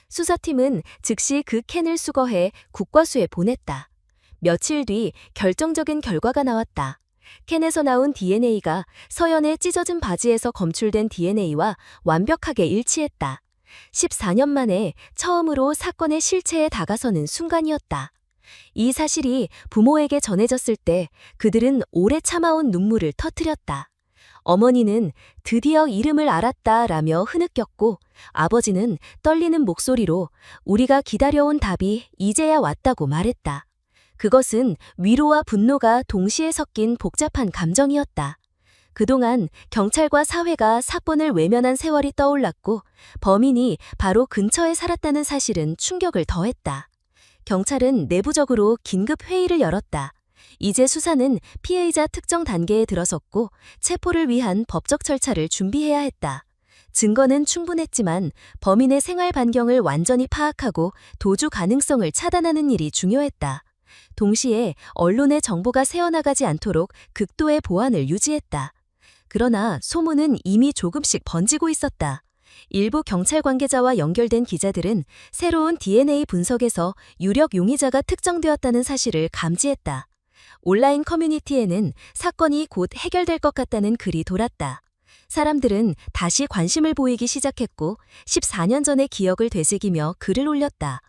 수사팀은 즉시 그 캔을 수거해 국과수에 보냈다. 며칠 뒤 결정적인 결과가 나왔다. 캔에서 나온 DNA가 서연의 찢어진 바지에서 검출된 DNA와 완벽하게 일치했다. 14년 만에 처음으로 사건의 실체에 다가서는 순간이었다. 이 사실이 부모에게 전해졌을 때 그들은 오래 참아온 눈물을 터뜨렸다. 어머니는 드디어 이름을 알았다라며 흐느꼈고 아버지는 떨리는 목소리로 우리가 기다려온 답이 이제야 왔다고 말했다. 그것은 위로와 분노가 동시에 섞인 복잡한 감정이었다. 그동안 경찰과 사회가 사건을 외면한 세월이 떠올랐고 범인이 바로 근처에 살았다는 사실은 충격을 더했다. 경찰은 내부적으로 긴급 회의를 열었다. 이제 수사는 피해자 특정 단계에 들어섰고 체포를 위한 법적 절차를 준비해야 했다. 증거는 충분했지만 범인의 생활 반경을 완전히 파악하고 도주 가능성을 차단하는 일이 중요했다. 동시에 언론의 정보가 새어나가지 않도록 극도의 보안을 유지했다. 그러나 소문은 이미 조금씩 번지고 있었다. 일부 경찰 관계자와 연결된 기자들은 새로운 DNA 분석에서 유력 용의자가 특정되었다는 사실을 감지했다. 온라인 커뮤니티에는 사건이 곧 해결될 것 같다는 글이 돌았다. 사람들은 다시 관심을 보이기 시작했고 14년 전의 기억을 되새기며 글을 올렸다.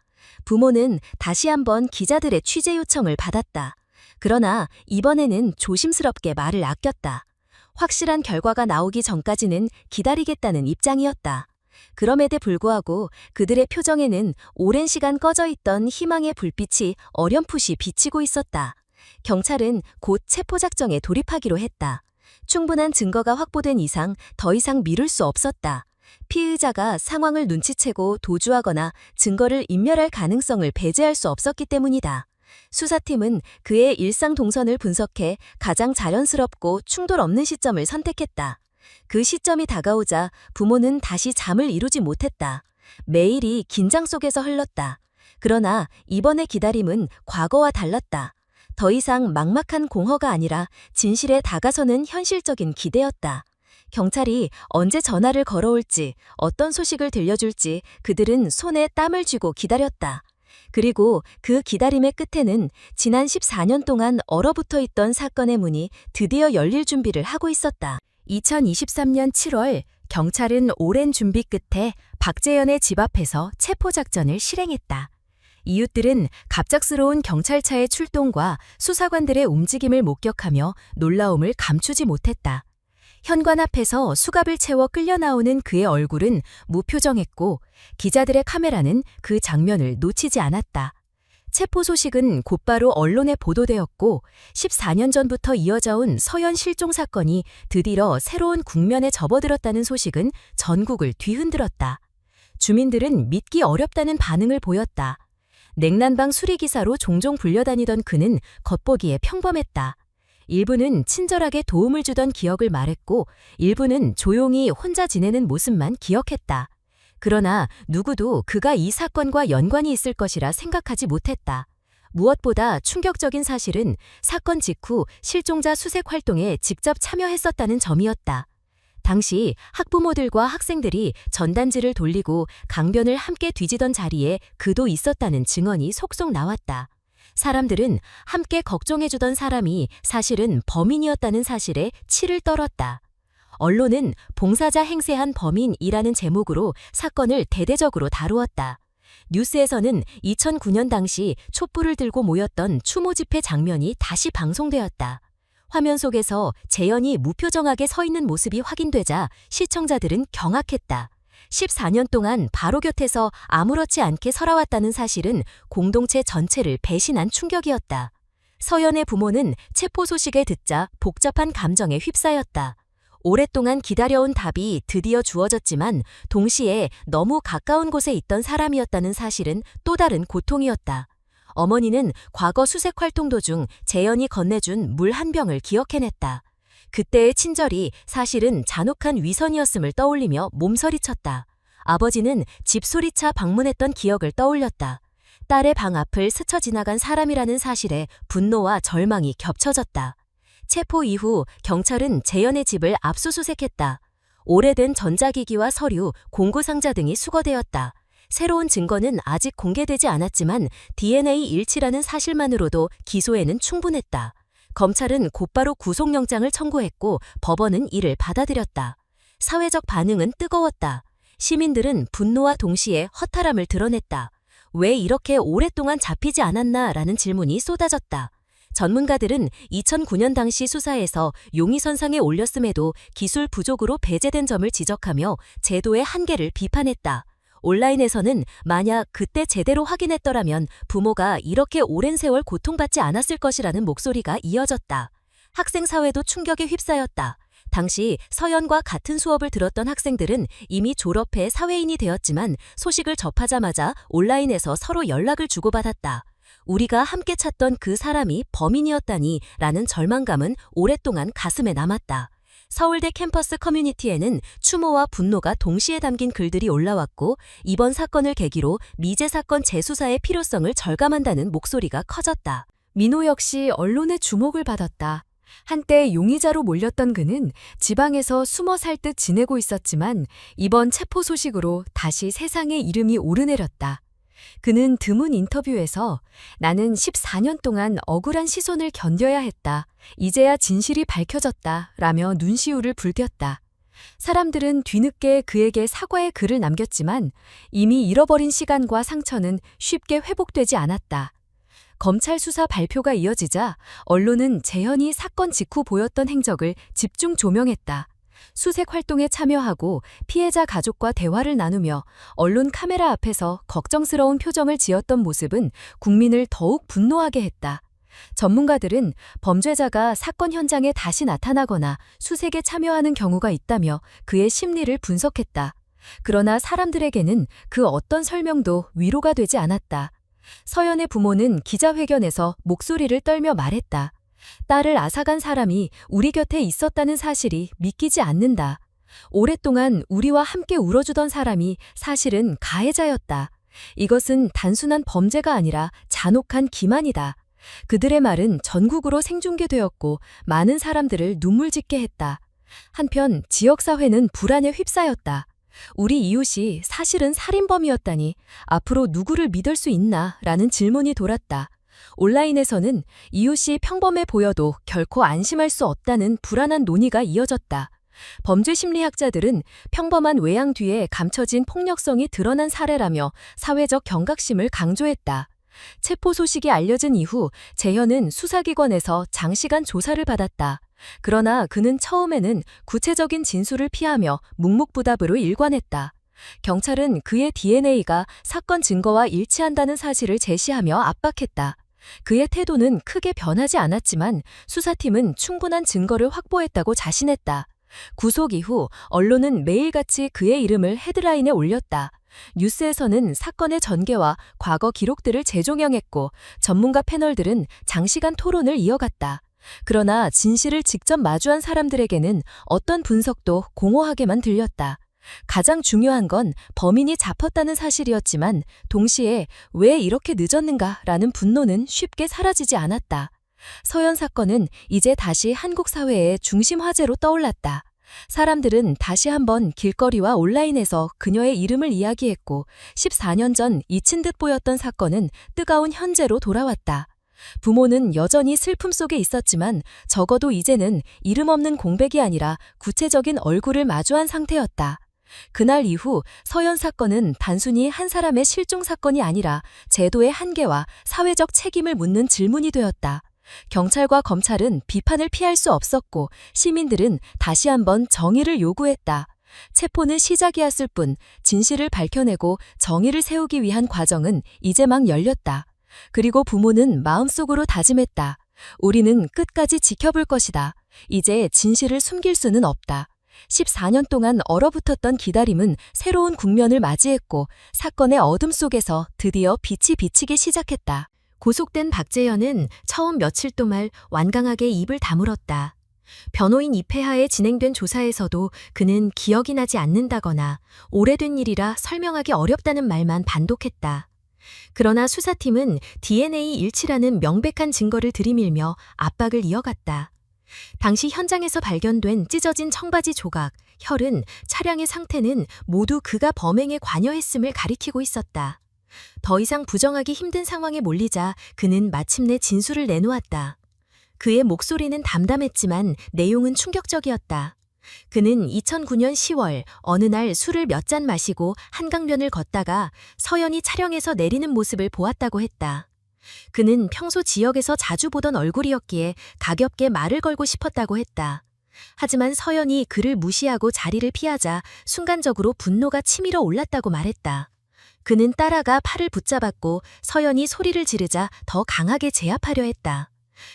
부모는 다시 한번 기자들의 취재 요청을 받았다. 그러나 이번에는 조심스럽게 말을 아꼈다. 확실한 결과가 나오기 전까지는 기다리겠다는 입장이었다. 그럼에도 불구하고 그들의 표정에는 오랜 시간 꺼져 있던 희망의 불빛이 어렴풋이 비치고 있었다. 경찰은 곧 체포작정에 돌입하기로 했다. 충분한 증거가 확보된 이상 더 이상 미룰 수 없었다. 피의자가 상황을 눈치채고 도주하거나 증거를 인멸할 가능성을 배제할 수 없었기 때문이다. 수사팀은 그의 일상 동선을 분석해 가장 자연스럽고 충돌 없는 시점을 선택했다. 그 시점이 다가오자 부모는 다시 잠을 이루지 못했다. 매일이 긴장 속에서 흘렀다. 그러나 이번의 기다림은 과거와 달랐다. 더 이상 막막한 공허가 아니라 진실에 다가서는 현실적인 기대였다. 경찰이 언제 전화를 걸어올지, 어떤 소식을 들려줄지 그들은 손에 땀을 쥐고 기다렸다. 그리고 그 기다림의 끝에는 지난 14년 동안 얼어붙어 있던 사건의 문이 드디어 열릴 준비를 하고 있었다. 2023년 7월 경찰은 오랜 준비 끝에 박재현의 집 앞에서 체포작전을 실행했다. 이웃들은 갑작스러운 경찰차의 출동과 수사관들의 움직임을 목격하며 놀라움을 감추지 못했다. 현관 앞에서 수갑을 채워 끌려 나오는 그의 얼굴은 무표정했고 기자들의 카메라는 그 장면을 놓치지 않았다. 체포 소식은 곧바로 언론에 보도되었고 14년 전부터 이어져 온 서현 실종 사건이 드디어 새로운 국면에 접어들었다는 소식은 전국을 뒤흔들었다. 주민들은 믿기 어렵다는 반응을 보였다. 냉난방 수리기사로 종종 불려다니던 그는 겉보기에 평범했다. 일부는 친절하게 도움을 주던 기억을 말했고 일부는 조용히 혼자 지내는 모습만 기억했다. 그러나 누구도 그가 이 사건과 연관이 있을 것이라 생각하지 못했다. 무엇보다 충격적인 사실은 사건 직후 실종자 수색 활동에 직접 참여했었다는 점이었다. 당시 학부모들과 학생들이 전단지를 돌리고 강변을 함께 뒤지던 자리에 그도 있었다는 증언이 속속 나왔다. 사람들은 함께 걱정해주던 사람이 사실은 범인이었다는 사실에 치를 떨었다. 언론은 봉사자 행세한 범인이라는 제목으로 사건을 대대적으로 다루었다. 뉴스에서는 2009년 당시 촛불을 들고 모였던 추모 집회 장면이 다시 방송되었다. 화면 속에서 재현이 무표정하게 서 있는 모습이 확인되자 시청자들은 경악했다. 14년 동안 바로 곁에서 아무렇지 않게 살아왔다는 사실은 공동체 전체를 배신한 충격이었다. 서연의 부모는 체포 소식을 듣자 복잡한 감정에 휩싸였다. 오랫동안 기다려온 답이 드디어 주어졌지만 동시에 너무 가까운 곳에 있던 사람이었다는 사실은 또 다른 고통이었다. 어머니는 과거 수색 활동 도중 재현이 건네준 물 한 병을 기억해냈다. 그때의 친절이 사실은 잔혹한 위선이었음을 떠올리며 몸서리쳤다. 아버지는 집수리차 방문했던 기억을 떠올렸다. 딸의 방 앞을 스쳐 지나간 사람이라는 사실에 분노와 절망이 겹쳐졌다. 체포 이후 경찰은 재현의 집을 압수수색했다. 오래된 전자기기와 서류, 공구상자 등이 수거되었다. 새로운 증거는 아직 공개되지 않았지만 DNA 일치라는 사실만으로도 기소에는 충분했다. 검찰은 곧바로 구속영장을 청구했고 법원은 이를 받아들였다. 사회적 반응은 뜨거웠다. 시민들은 분노와 동시에 허탈함을 드러냈다. 왜 이렇게 오랫동안 잡히지 않았나라는 질문이 쏟아졌다. 전문가들은 2009년 당시 수사에서 용의선상에 올렸음에도 기술 부족으로 배제된 점을 지적하며 제도의 한계를 비판했다. 온라인에서는 만약 그때 제대로 확인했더라면 부모가 이렇게 오랜 세월 고통받지 않았을 것이라는 목소리가 이어졌다. 학생 사회도 충격에 휩싸였다. 당시 서연과 같은 수업을 들었던 학생들은 이미 졸업해 사회인이 되었지만 소식을 접하자마자 온라인에서 서로 연락을 주고받았다. 우리가 함께 찾던 그 사람이 범인이었다니 라는 절망감은 오랫동안 가슴에 남았다. 서울대 캠퍼스 커뮤니티에는 추모와 분노가 동시에 담긴 글들이 올라왔고 이번 사건을 계기로 미제 사건 재수사의 필요성을 절감한다는 목소리가 커졌다. 민호 역시 언론의 주목을 받았다. 한때 용의자로 몰렸던 그는 지방에서 숨어 살 듯 지내고 있었지만 이번 체포 소식으로 다시 세상에 이름이 오르내렸다. 그는 드문 인터뷰에서 나는 14년 동안 억울한 시선을 견뎌야 했다. 이제야 진실이 밝혀졌다. 라며 눈시울을 붉혔다. 사람들은 뒤늦게 그에게 사과의 글을 남겼지만 이미 잃어버린 시간과 상처는 쉽게 회복되지 않았다. 검찰 수사 발표가 이어지자 언론은 재현이 사건 직후 보였던 행적을 집중 조명했다. 수색 활동에 참여하고 피해자 가족과 대화를 나누며 언론 카메라 앞에서 걱정스러운 표정을 지었던 모습은 국민을 더욱 분노하게 했다. 전문가들은 범죄자가 사건 현장에 다시 나타나거나 수색에 참여하는 경우가 있다며 그의 심리를 분석했다. 그러나 사람들에게는 그 어떤 설명도 위로가 되지 않았다. 서연의 부모는 기자회견에서 목소리를 떨며 말했다. 딸을 앗아간 사람이 우리 곁에 있었다는 사실이 믿기지 않는다. 오랫동안 우리와 함께 울어주던 사람이 사실은 가해자였다. 이것은 단순한 범죄가 아니라 잔혹한 기만이다. 그들의 말은 전국으로 생중계되었고 많은 사람들을 눈물 짓게 했다. 한편 지역사회는 불안에 휩싸였다. 우리 이웃이 사실은 살인범이었다니 앞으로 누구를 믿을 수 있나? 라는 질문이 돌았다. 온라인에서는 이웃이 평범해 보여도 결코 안심할 수 없다는 불안한 논의가 이어졌다. 범죄 심리학자들은 평범한 외양 뒤에 감춰진 폭력성이 드러난 사례라며 사회적 경각심을 강조했다. 체포 소식이 알려진 이후 재현은 수사기관에서 장시간 조사를 받았다. 그러나 그는 처음에는 구체적인 진술을 피하며 묵묵부답으로 일관했다. 경찰은 그의 DNA가 사건 증거와 일치한다는 사실을 제시하며 압박했다. 그의 태도는 크게 변하지 않았지만 수사팀은 충분한 증거를 확보했다고 자신했다. 구속 이후 언론은 매일같이 그의 이름을 헤드라인에 올렸다. 뉴스에서는 사건의 전개와 과거 기록들을 재조명했고 전문가 패널들은 장시간 토론을 이어갔다. 그러나 진실을 직접 마주한 사람들에게는 어떤 분석도 공허하게만 들렸다. 가장 중요한 건 범인이 잡혔다는 사실이었지만 동시에 왜 이렇게 늦었는가라는 분노는 쉽게 사라지지 않았다. 서연 사건은 이제 다시 한국 사회의 중심 화제로 떠올랐다. 사람들은 다시 한번 길거리와 온라인에서 그녀의 이름을 이야기했고 14년 전 잊힌 듯 보였던 사건은 뜨거운 현재로 돌아왔다. 부모는 여전히 슬픔 속에 있었지만 적어도 이제는 이름 없는 공백이 아니라 구체적인 얼굴을 마주한 상태였다. 그날 이후 서연 사건은 단순히 한 사람의 실종 사건이 아니라 제도의 한계와 사회적 책임을 묻는 질문이 되었다. 경찰과 검찰은 비판을 피할 수 없었고 시민들은 다시 한번 정의를 요구했다. 체포는 시작이었을 뿐 진실을 밝혀내고 정의를 세우기 위한 과정은 이제 막 열렸다. 그리고 부모는 마음속으로 다짐했다. 우리는 끝까지 지켜볼 것이다. 이제 진실을 숨길 수는 없다. 14년 동안 얼어붙었던 기다림은 새로운 국면을 맞이했고 사건의 어둠 속에서 드디어 빛이 비치기 시작했다. 고속된 박재현은 처음 며칠 동안 완강하게 입을 다물었다. 변호인 입회하에 진행된 조사에서도 그는 기억이 나지 않는다거나 오래된 일이라 설명하기 어렵다는 말만 반복했다. 그러나 수사팀은 DNA 일치라는 명백한 증거를 들이밀며 압박을 이어갔다. 당시 현장에서 발견된 찢어진 청바지 조각, 혈흔, 차량의 상태는 모두 그가 범행에 관여했음을 가리키고 있었다. 더 이상 부정하기 힘든 상황에 몰리자 그는 마침내 진술을 내놓았다. 그의 목소리는 담담했지만 내용은 충격적이었다. 그는 2009년 10월 어느 날 술을 몇 잔 마시고 한강변을 걷다가 서연이 차량에서 내리는 모습을 보았다고 했다. 그는 평소 지역에서 자주 보던 얼굴이었기에 가볍게 말을 걸고 싶었다고 했다. 하지만 서연이 그를 무시하고 자리를 피하자 순간적으로 분노가 치밀어 올랐다고 말했다. 그는 따라가 팔을 붙잡았고 서연이 소리를 지르자 더 강하게 제압하려 했다.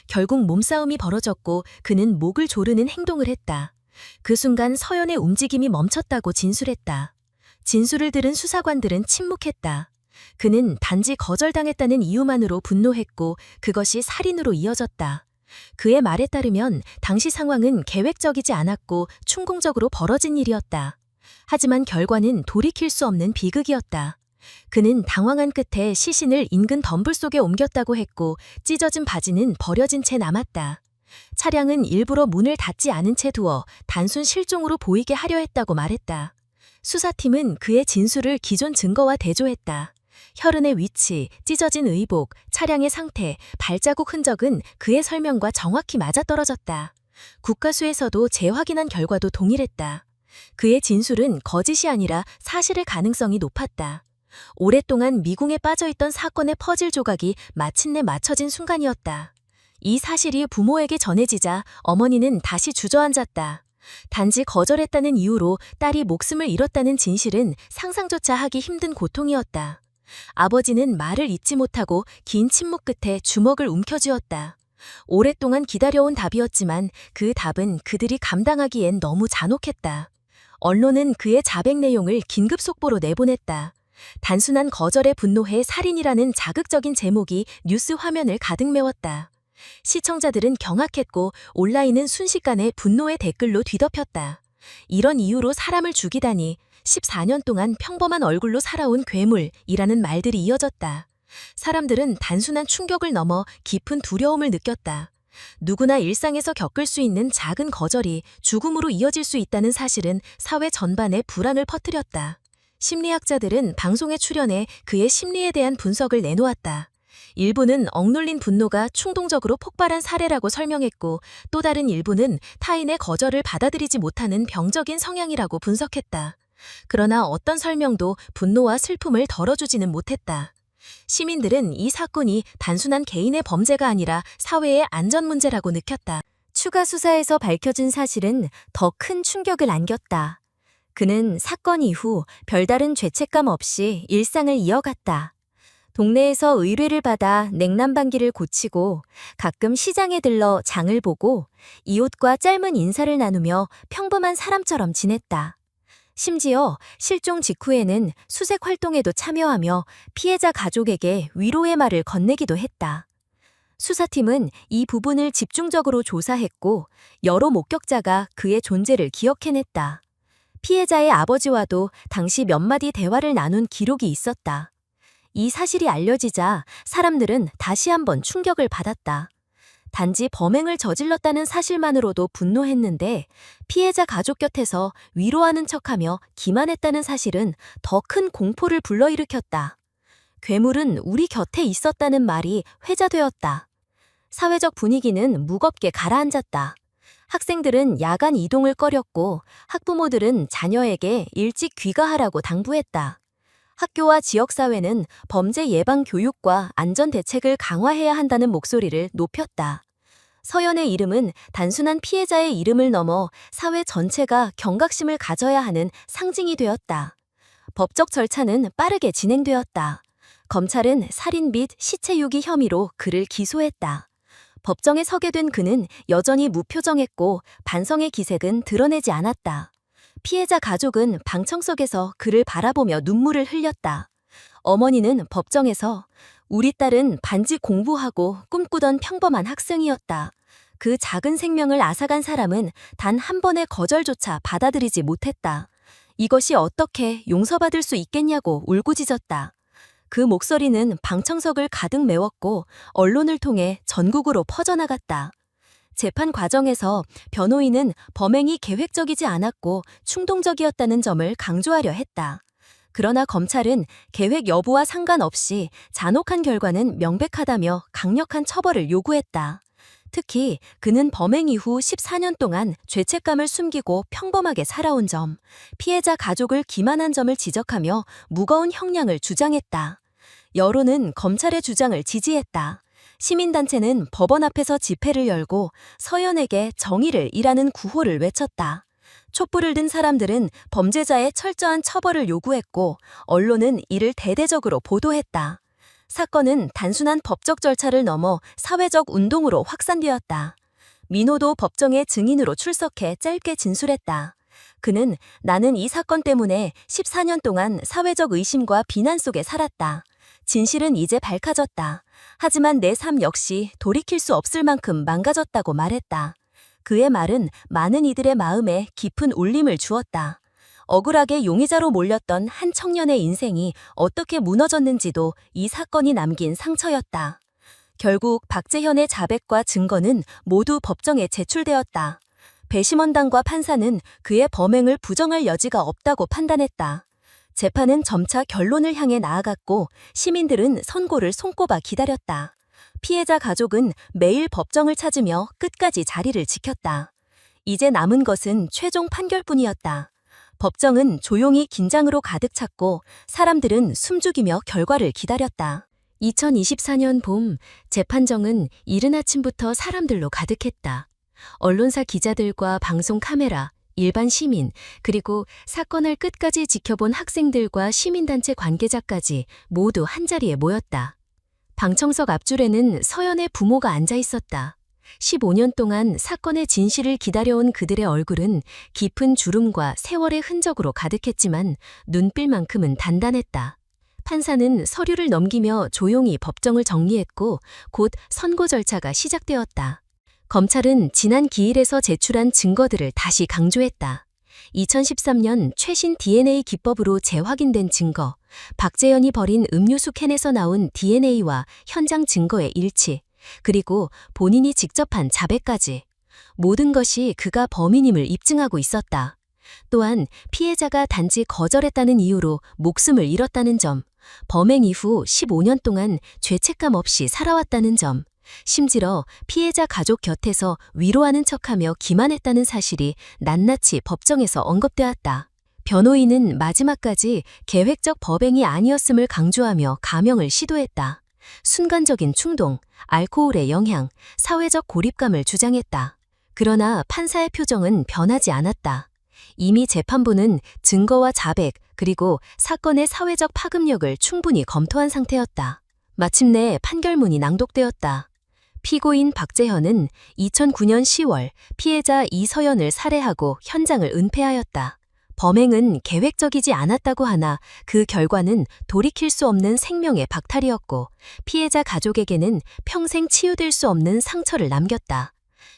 결국 몸싸움이 벌어졌고 그는 목을 조르는 행동을 했다. 그 순간 서연의 움직임이 멈췄다고 진술했다. 진술을 들은 수사관들은 침묵했다. 그는 단지 거절당했다는 이유만으로 분노했고 그것이 살인으로 이어졌다. 그의 말에 따르면 당시 상황은 계획적이지 않았고 충동적으로 벌어진 일이었다. 하지만 결과는 돌이킬 수 없는 비극이었다. 그는 당황한 끝에 시신을 인근 덤불 속에 옮겼다고 했고 찢어진 바지는 버려진 채 남았다. 차량은 일부러 문을 닫지 않은 채 두어 단순 실종으로 보이게 하려 했다고 말했다. 수사팀은 그의 진술을 기존 증거와 대조했다. 혈흔의 위치, 찢어진 의복, 차량의 상태, 발자국 흔적은 그의 설명과 정확히 맞아떨어졌다. 국가수에서도 재확인한 결과도 동일했다. 그의 진술은 거짓이 아니라 사실의 가능성이 높았다. 오랫동안 미궁에 빠져있던 사건의 퍼즐 조각이 마침내 맞춰진 순간이었다. 이 사실이 부모에게 전해지자 어머니는 다시 주저앉았다. 단지 거절했다는 이유로 딸이 목숨을 잃었다는 진실은 상상조차 하기 힘든 고통이었다. 아버지는 말을 잇지 못하고 긴 침묵 끝에 주먹을 움켜쥐었다. 오랫동안 기다려온 답이었지만 그 답은 그들이 감당하기엔 너무 잔혹했다. 언론은 그의 자백 내용을 긴급 속보로 내보냈다. 단순한 거절에 분노해 살인이라는 자극적인 제목이 뉴스 화면을 가득 메웠다. 시청자들은 경악했고 온라인은 순식간에 분노의 댓글로 뒤덮였다. 이런 이유로 사람을 죽이다니, 14년 동안 평범한 얼굴로 살아온 괴물이라는 말들이 이어졌다. 사람들은 단순한 충격을 넘어 깊은 두려움을 느꼈다. 누구나 일상에서 겪을 수 있는 작은 거절이 죽음으로 이어질 수 있다는 사실은 사회 전반에 불안을 퍼뜨렸다. 심리학자들은 방송에 출연해 그의 심리에 대한 분석을 내놓았다. 일부는 억눌린 분노가 충동적으로 폭발한 사례라고 설명했고 또 다른 일부는 타인의 거절을 받아들이지 못하는 병적인 성향이라고 분석했다. 그러나 어떤 설명도 분노와 슬픔을 덜어주지는 못했다. 시민들은 이 사건이 단순한 개인의 범죄가 아니라 사회의 안전 문제라고 느꼈다. 추가 수사에서 밝혀진 사실은 더 큰 충격을 안겼다. 그는 사건 이후 별다른 죄책감 없이 일상을 이어갔다. 동네에서 의뢰를 받아 냉난방기를 고치고 가끔 시장에 들러 장을 보고 이웃과 짧은 인사를 나누며 평범한 사람처럼 지냈다. 심지어 실종 직후에는 수색 활동에도 참여하며 피해자 가족에게 위로의 말을 건네기도 했다. 수사팀은 이 부분을 집중적으로 조사했고 여러 목격자가 그의 존재를 기억해냈다. 피해자의 아버지와도 당시 몇 마디 대화를 나눈 기록이 있었다. 이 사실이 알려지자 사람들은 다시 한번 충격을 받았다. 단지 범행을 저질렀다는 사실만으로도 분노했는데 피해자 가족 곁에서 위로하는 척하며 기만했다는 사실은 더 큰 공포를 불러일으켰다. 괴물은 우리 곁에 있었다는 말이 회자되었다. 사회적 분위기는 무겁게 가라앉았다. 학생들은 야간 이동을 꺼렸고 학부모들은 자녀에게 일찍 귀가하라고 당부했다. 학교와 지역사회는 범죄 예방 교육과 안전 대책을 강화해야 한다는 목소리를 높였다. 서연의 이름은 단순한 피해자의 이름을 넘어 사회 전체가 경각심을 가져야 하는 상징이 되었다. 법적 절차는 빠르게 진행되었다. 검찰은 살인 및 시체 유기 혐의로 그를 기소했다. 법정에 서게 된 그는 여전히 무표정했고 반성의 기색은 드러내지 않았다. 피해자 가족은 방청석에서 그를 바라보며 눈물을 흘렸다. 어머니는 법정에서 우리 딸은 반지 공부하고 꿈꾸던 평범한 학생이었다. 그 작은 생명을 앗아간 사람은 단 한 번의 거절조차 받아들이지 못했다. 이것이 어떻게 용서받을 수 있겠냐고 울부짖었다. 그 목소리는 방청석을 가득 메웠고 언론을 통해 전국으로 퍼져나갔다. 재판 과정에서 변호인은 범행이 계획적이지 않았고 충동적이었다는 점을 강조하려 했다. 그러나 검찰은 계획 여부와 상관없이 잔혹한 결과는 명백하다며 강력한 처벌을 요구했다. 특히 그는 범행 이후 14년 동안 죄책감을 숨기고 평범하게 살아온 점, 피해자 가족을 기만한 점을 지적하며 무거운 형량을 주장했다. 여론은 검찰의 주장을 지지했다. 시민단체는 법원 앞에서 집회를 열고 서연에게 정의를 이라는 구호를 외쳤다. 촛불을 든 사람들은 범죄자의 철저한 처벌을 요구했고 언론은 이를 대대적으로 보도했다. 사건은 단순한 법적 절차를 넘어 사회적 운동으로 확산되었다. 민호도 법정에 증인으로 출석해 짧게 진술했다. 그는 나는 이 사건 때문에 14년 동안 사회적 의심과 비난 속에 살았다. 진실은 이제 밝혀졌다. 하지만 내 삶 역시 돌이킬 수 없을 만큼 망가졌다고 말했다. 그의 말은 많은 이들의 마음에 깊은 울림을 주었다. 억울하게 용의자로 몰렸던 한 청년의 인생이 어떻게 무너졌는지도 이 사건이 남긴 상처였다. 결국 박재현의 자백과 증거는 모두 법정에 제출되었다. 배심원단과 판사는 그의 범행을 부정할 여지가 없다고 판단했다. 재판은 점차 결론을 향해 나아갔고 시민들은 선고를 손꼽아 기다렸다. 피해자 가족은 매일 법정을 찾으며 끝까지 자리를 지켰다. 이제 남은 것은 최종 판결뿐이었다. 법정은 조용히 긴장으로 가득 찼고 사람들은 숨죽이며 결과를 기다렸다. 2024년 봄, 재판정은 이른 아침부터 사람들로 가득했다. 언론사 기자들과 방송 카메라, 일반 시민, 그리고 사건을 끝까지 지켜본 학생들과 시민단체 관계자까지 모두 한자리에 모였다. 방청석 앞줄에는 서연의 부모가 앉아 있었다. 15년 동안 사건의 진실을 기다려온 그들의 얼굴은 깊은 주름과 세월의 흔적으로 가득했지만 눈빌만큼은 단단했다. 판사는 서류를 넘기며 조용히 법정을 정리했고 곧 선고 절차가 시작되었다. 검찰은 지난 기일에서 제출한 증거들을 다시 강조했다. 2013년 최신 DNA 기법으로 재확인된 증거, 박재현이 버린 음료수 캔에서 나온 DNA와 현장 증거의 일치, 그리고 본인이 직접 한 자백까지. 모든 것이 그가 범인임을 입증하고 있었다. 또한 피해자가 단지 거절했다는 이유로 목숨을 잃었다는 점, 범행 이후 15년 동안 죄책감 없이 살아왔다는 점, 심지어 피해자 가족 곁에서 위로하는 척하며 기만했다는 사실이 낱낱이 법정에서 언급되었다. 변호인은 마지막까지 계획적 법행이 아니었음을 강조하며 감형을 시도했다. 순간적인 충동, 알코올의 영향, 사회적 고립감을 주장했다. 그러나 판사의 표정은 변하지 않았다. 이미 재판부는 증거와 자백, 그리고 사건의 사회적 파급력을 충분히 검토한 상태였다. 마침내 판결문이 낭독되었다. 피고인 박재현은 2009년 10월 피해자 이서연을 살해하고 현장을 은폐하였다. 범행은 계획적이지 않았다고 하나 그 결과는 돌이킬 수 없는 생명의 박탈이었고 피해자 가족에게는 평생 치유될 수 없는 상처를 남겼다.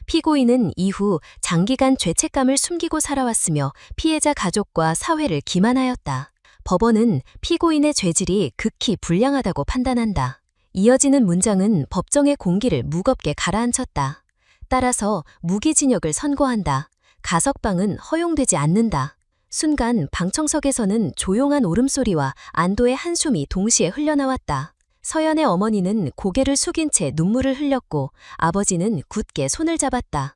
피고인은 이후 장기간 죄책감을 숨기고 살아왔으며 피해자 가족과 사회를 기만하였다. 법원은 피고인의 죄질이 극히 불량하다고 판단한다. 이어지는 문장은 법정의 공기를 무겁게 가라앉혔다. 따라서 무기징역을 선고한다. 가석방은 허용되지 않는다. 순간 방청석에서는 조용한 울음소리와 안도의 한숨이 동시에 흘러나왔다. 서연의 어머니는 고개를 숙인 채 눈물을 흘렸고 아버지는 굳게 손을 잡았다.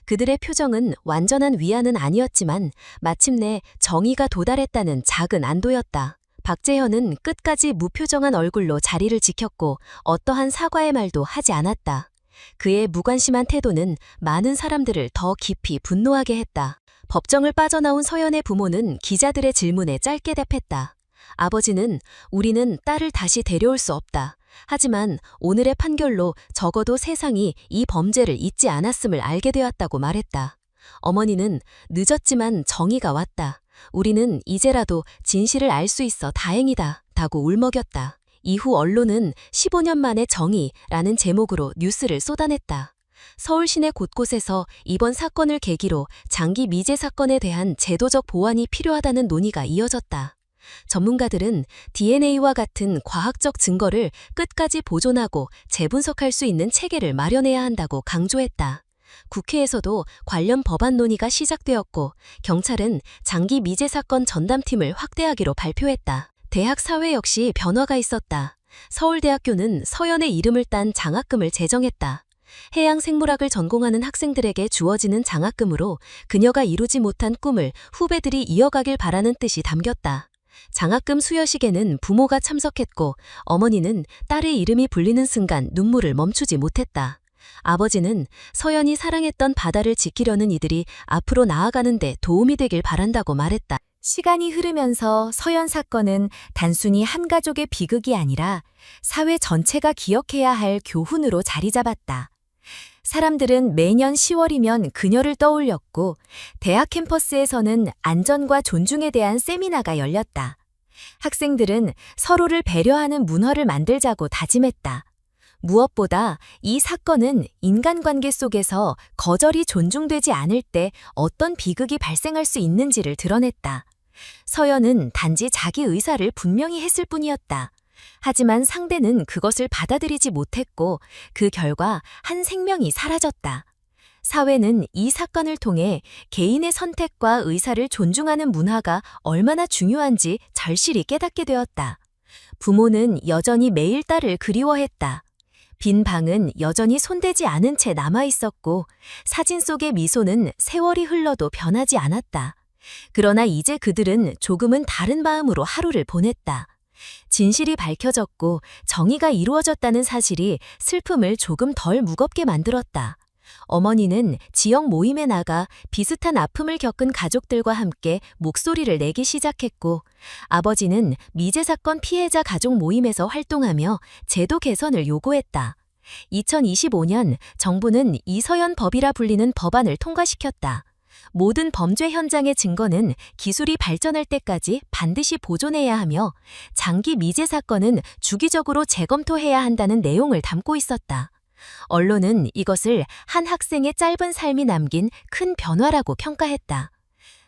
그들의 표정은 완전한 위안은 아니었지만 마침내 정의가 도달했다는 작은 안도였다. 박재현은 끝까지 무표정한 얼굴로 자리를 지켰고 어떠한 사과의 말도 하지 않았다. 그의 무관심한 태도는 많은 사람들을 더 깊이 분노하게 했다. 법정을 빠져나온 서연의 부모는 기자들의 질문에 짧게 답했다. 아버지는 우리는 딸을 다시 데려올 수 없다. 하지만 오늘의 판결로 적어도 세상이 이 범죄를 잊지 않았음을 알게 되었다고 말했다. 어머니는 늦었지만 정의가 왔다. 우리는 이제라도 진실을 알 수 있어 다행이다. 다고 울먹였다. 이후 언론은 15년 만의 정의라는 제목으로 뉴스를 쏟아냈다. 서울 시내 곳곳에서 이번 사건을 계기로 장기 미제 사건에 대한 제도적 보완이 필요하다는 논의가 이어졌다. 전문가들은 DNA와 같은 과학적 증거를 끝까지 보존하고 재분석할 수 있는 체계를 마련해야 한다고 강조했다. 국회에서도 관련 법안 논의가 시작되었고 경찰은 장기 미제 사건 전담팀을 확대하기로 발표했다. 대학 사회 역시 변화가 있었다. 서울대학교는 서연의 이름을 딴 장학금을 제정했다. 해양생물학을 전공하는 학생들에게 주어지는 장학금으로 그녀가 이루지 못한 꿈을 후배들이 이어가길 바라는 뜻이 담겼다. 장학금 수여식에는 부모가 참석했고 어머니는 딸의 이름이 불리는 순간 눈물을 멈추지 못했다. 아버지는 서연이 사랑했던 바다를 지키려는 이들이 앞으로 나아가는 데 도움이 되길 바란다고 말했다. 시간이 흐르면서 서연 사건은 단순히 한 가족의 비극이 아니라 사회 전체가 기억해야 할 교훈으로 자리 잡았다. 사람들은 매년 10월이면 그녀를 떠올렸고 대학 캠퍼스에서는 안전과 존중에 대한 세미나가 열렸다. 학생들은 서로를 배려하는 문화를 만들자고 다짐했다. 무엇보다 이 사건은 인간관계 속에서 거절이 존중되지 않을 때 어떤 비극이 발생할 수 있는지를 드러냈다. 서연은 단지 자기 의사를 분명히 했을 뿐이었다. 하지만 상대는 그것을 받아들이지 못했고 그 결과 한 생명이 사라졌다. 사회는 이 사건을 통해 개인의 선택과 의사를 존중하는 문화가 얼마나 중요한지 절실히 깨닫게 되었다. 부모는 여전히 매일 딸을 그리워했다. 빈 방은 여전히 손대지 않은 채 남아 있었고 사진 속의 미소는 세월이 흘러도 변하지 않았다. 그러나 이제 그들은 조금은 다른 마음으로 하루를 보냈다. 진실이 밝혀졌고 정의가 이루어졌다는 사실이 슬픔을 조금 덜 무겁게 만들었다. 어머니는 지역 모임에 나가 비슷한 아픔을 겪은 가족들과 함께 목소리를 내기 시작했고, 아버지는 미제 사건 피해자 가족 모임에서 활동하며 제도 개선을 요구했다. 2025년 정부는 이서연 법이라 불리는 법안을 통과시켰다. 모든 범죄 현장의 증거는 기술이 발전할 때까지 반드시 보존해야 하며 장기 미제 사건은 주기적으로 재검토해야 한다는 내용을 담고 있었다. 언론은 이것을 한 학생의 짧은 삶이 남긴 큰 변화라고 평가했다.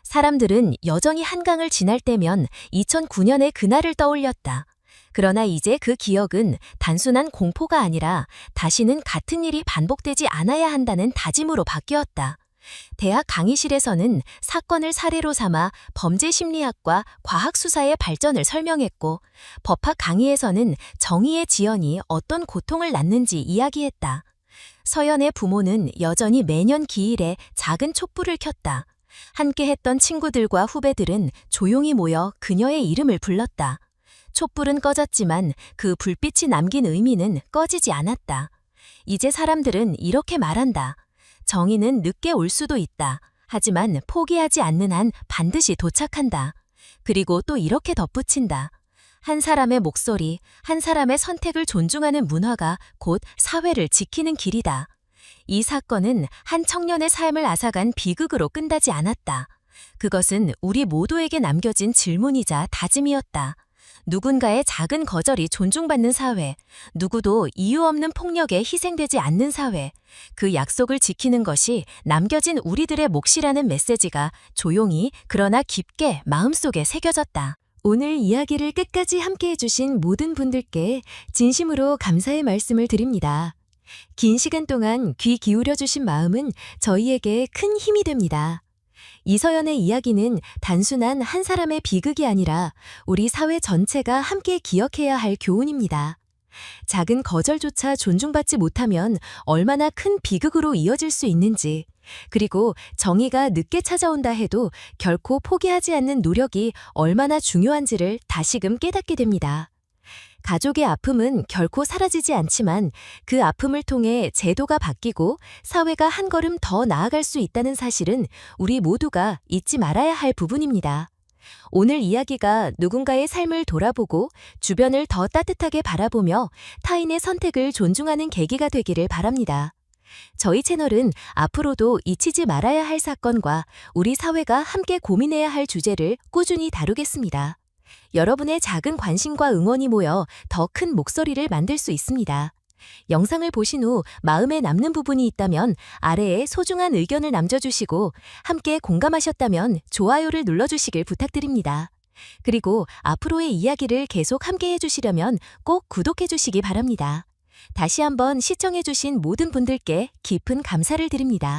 사람들은 여전히 한강을 지날 때면 2009년의 그날을 떠올렸다. 그러나 이제 그 기억은 단순한 공포가 아니라 다시는 같은 일이 반복되지 않아야 한다는 다짐으로 바뀌었다. 대학 강의실에서는 사건을 사례로 삼아 범죄 심리학과 과학 수사의 발전을 설명했고, 법학 강의에서는 정의의 지연이 어떤 고통을 낳는지 이야기했다. 서연의 부모는 여전히 매년 기일에 작은 촛불을 켰다. 함께 했던 친구들과 후배들은 조용히 모여 그녀의 이름을 불렀다. 촛불은 꺼졌지만 그 불빛이 남긴 의미는 꺼지지 않았다. 이제 사람들은 이렇게 말한다. 정의는 늦게 올 수도 있다. 하지만 포기하지 않는 한 반드시 도착한다. 그리고 또 이렇게 덧붙인다. 한 사람의 목소리, 한 사람의 선택을 존중하는 문화가 곧 사회를 지키는 길이다. 이 사건은 한 청년의 삶을 앗아간 비극으로 끝나지 않았다. 그것은 우리 모두에게 남겨진 질문이자 다짐이었다. 누군가의 작은 거절이 존중받는 사회, 누구도 이유 없는 폭력에 희생되지 않는 사회, 그 약속을 지키는 것이 남겨진 우리들의 몫이라는 메시지가 조용히 그러나 깊게 마음속에 새겨졌다. 오늘 이야기를 끝까지 함께 해주신 모든 분들께 진심으로 감사의 말씀을 드립니다. 긴 시간 동안 귀 기울여주신 마음은 저희에게 큰 힘이 됩니다. 이서연의 이야기는 단순한 한 사람의 비극이 아니라 우리 사회 전체가 함께 기억해야 할 교훈입니다. 작은 거절조차 존중받지 못하면 얼마나 큰 비극으로 이어질 수 있는지, 그리고 정의가 늦게 찾아온다 해도 결코 포기하지 않는 노력이 얼마나 중요한지를 다시금 깨닫게 됩니다. 가족의 아픔은 결코 사라지지 않지만 그 아픔을 통해 제도가 바뀌고 사회가 한 걸음 더 나아갈 수 있다는 사실은 우리 모두가 잊지 말아야 할 부분입니다. 오늘 이야기가 누군가의 삶을 돌아보고 주변을 더 따뜻하게 바라보며 타인의 선택을 존중하는 계기가 되기를 바랍니다. 저희 채널은 앞으로도 잊히지 말아야 할 사건과 우리 사회가 함께 고민해야 할 주제를 꾸준히 다루겠습니다. 여러분의 작은 관심과 응원이 모여 더 큰 목소리를 만들 수 있습니다. 영상을 보신 후 마음에 남는 부분이 있다면 아래에 소중한 의견을 남겨주시고 함께 공감하셨다면 좋아요를 눌러주시길 부탁드립니다. 그리고 앞으로의 이야기를 계속 함께 해주시려면 꼭 구독해주시기 바랍니다. 다시 한번 시청해주신 모든 분들께 깊은 감사를 드립니다.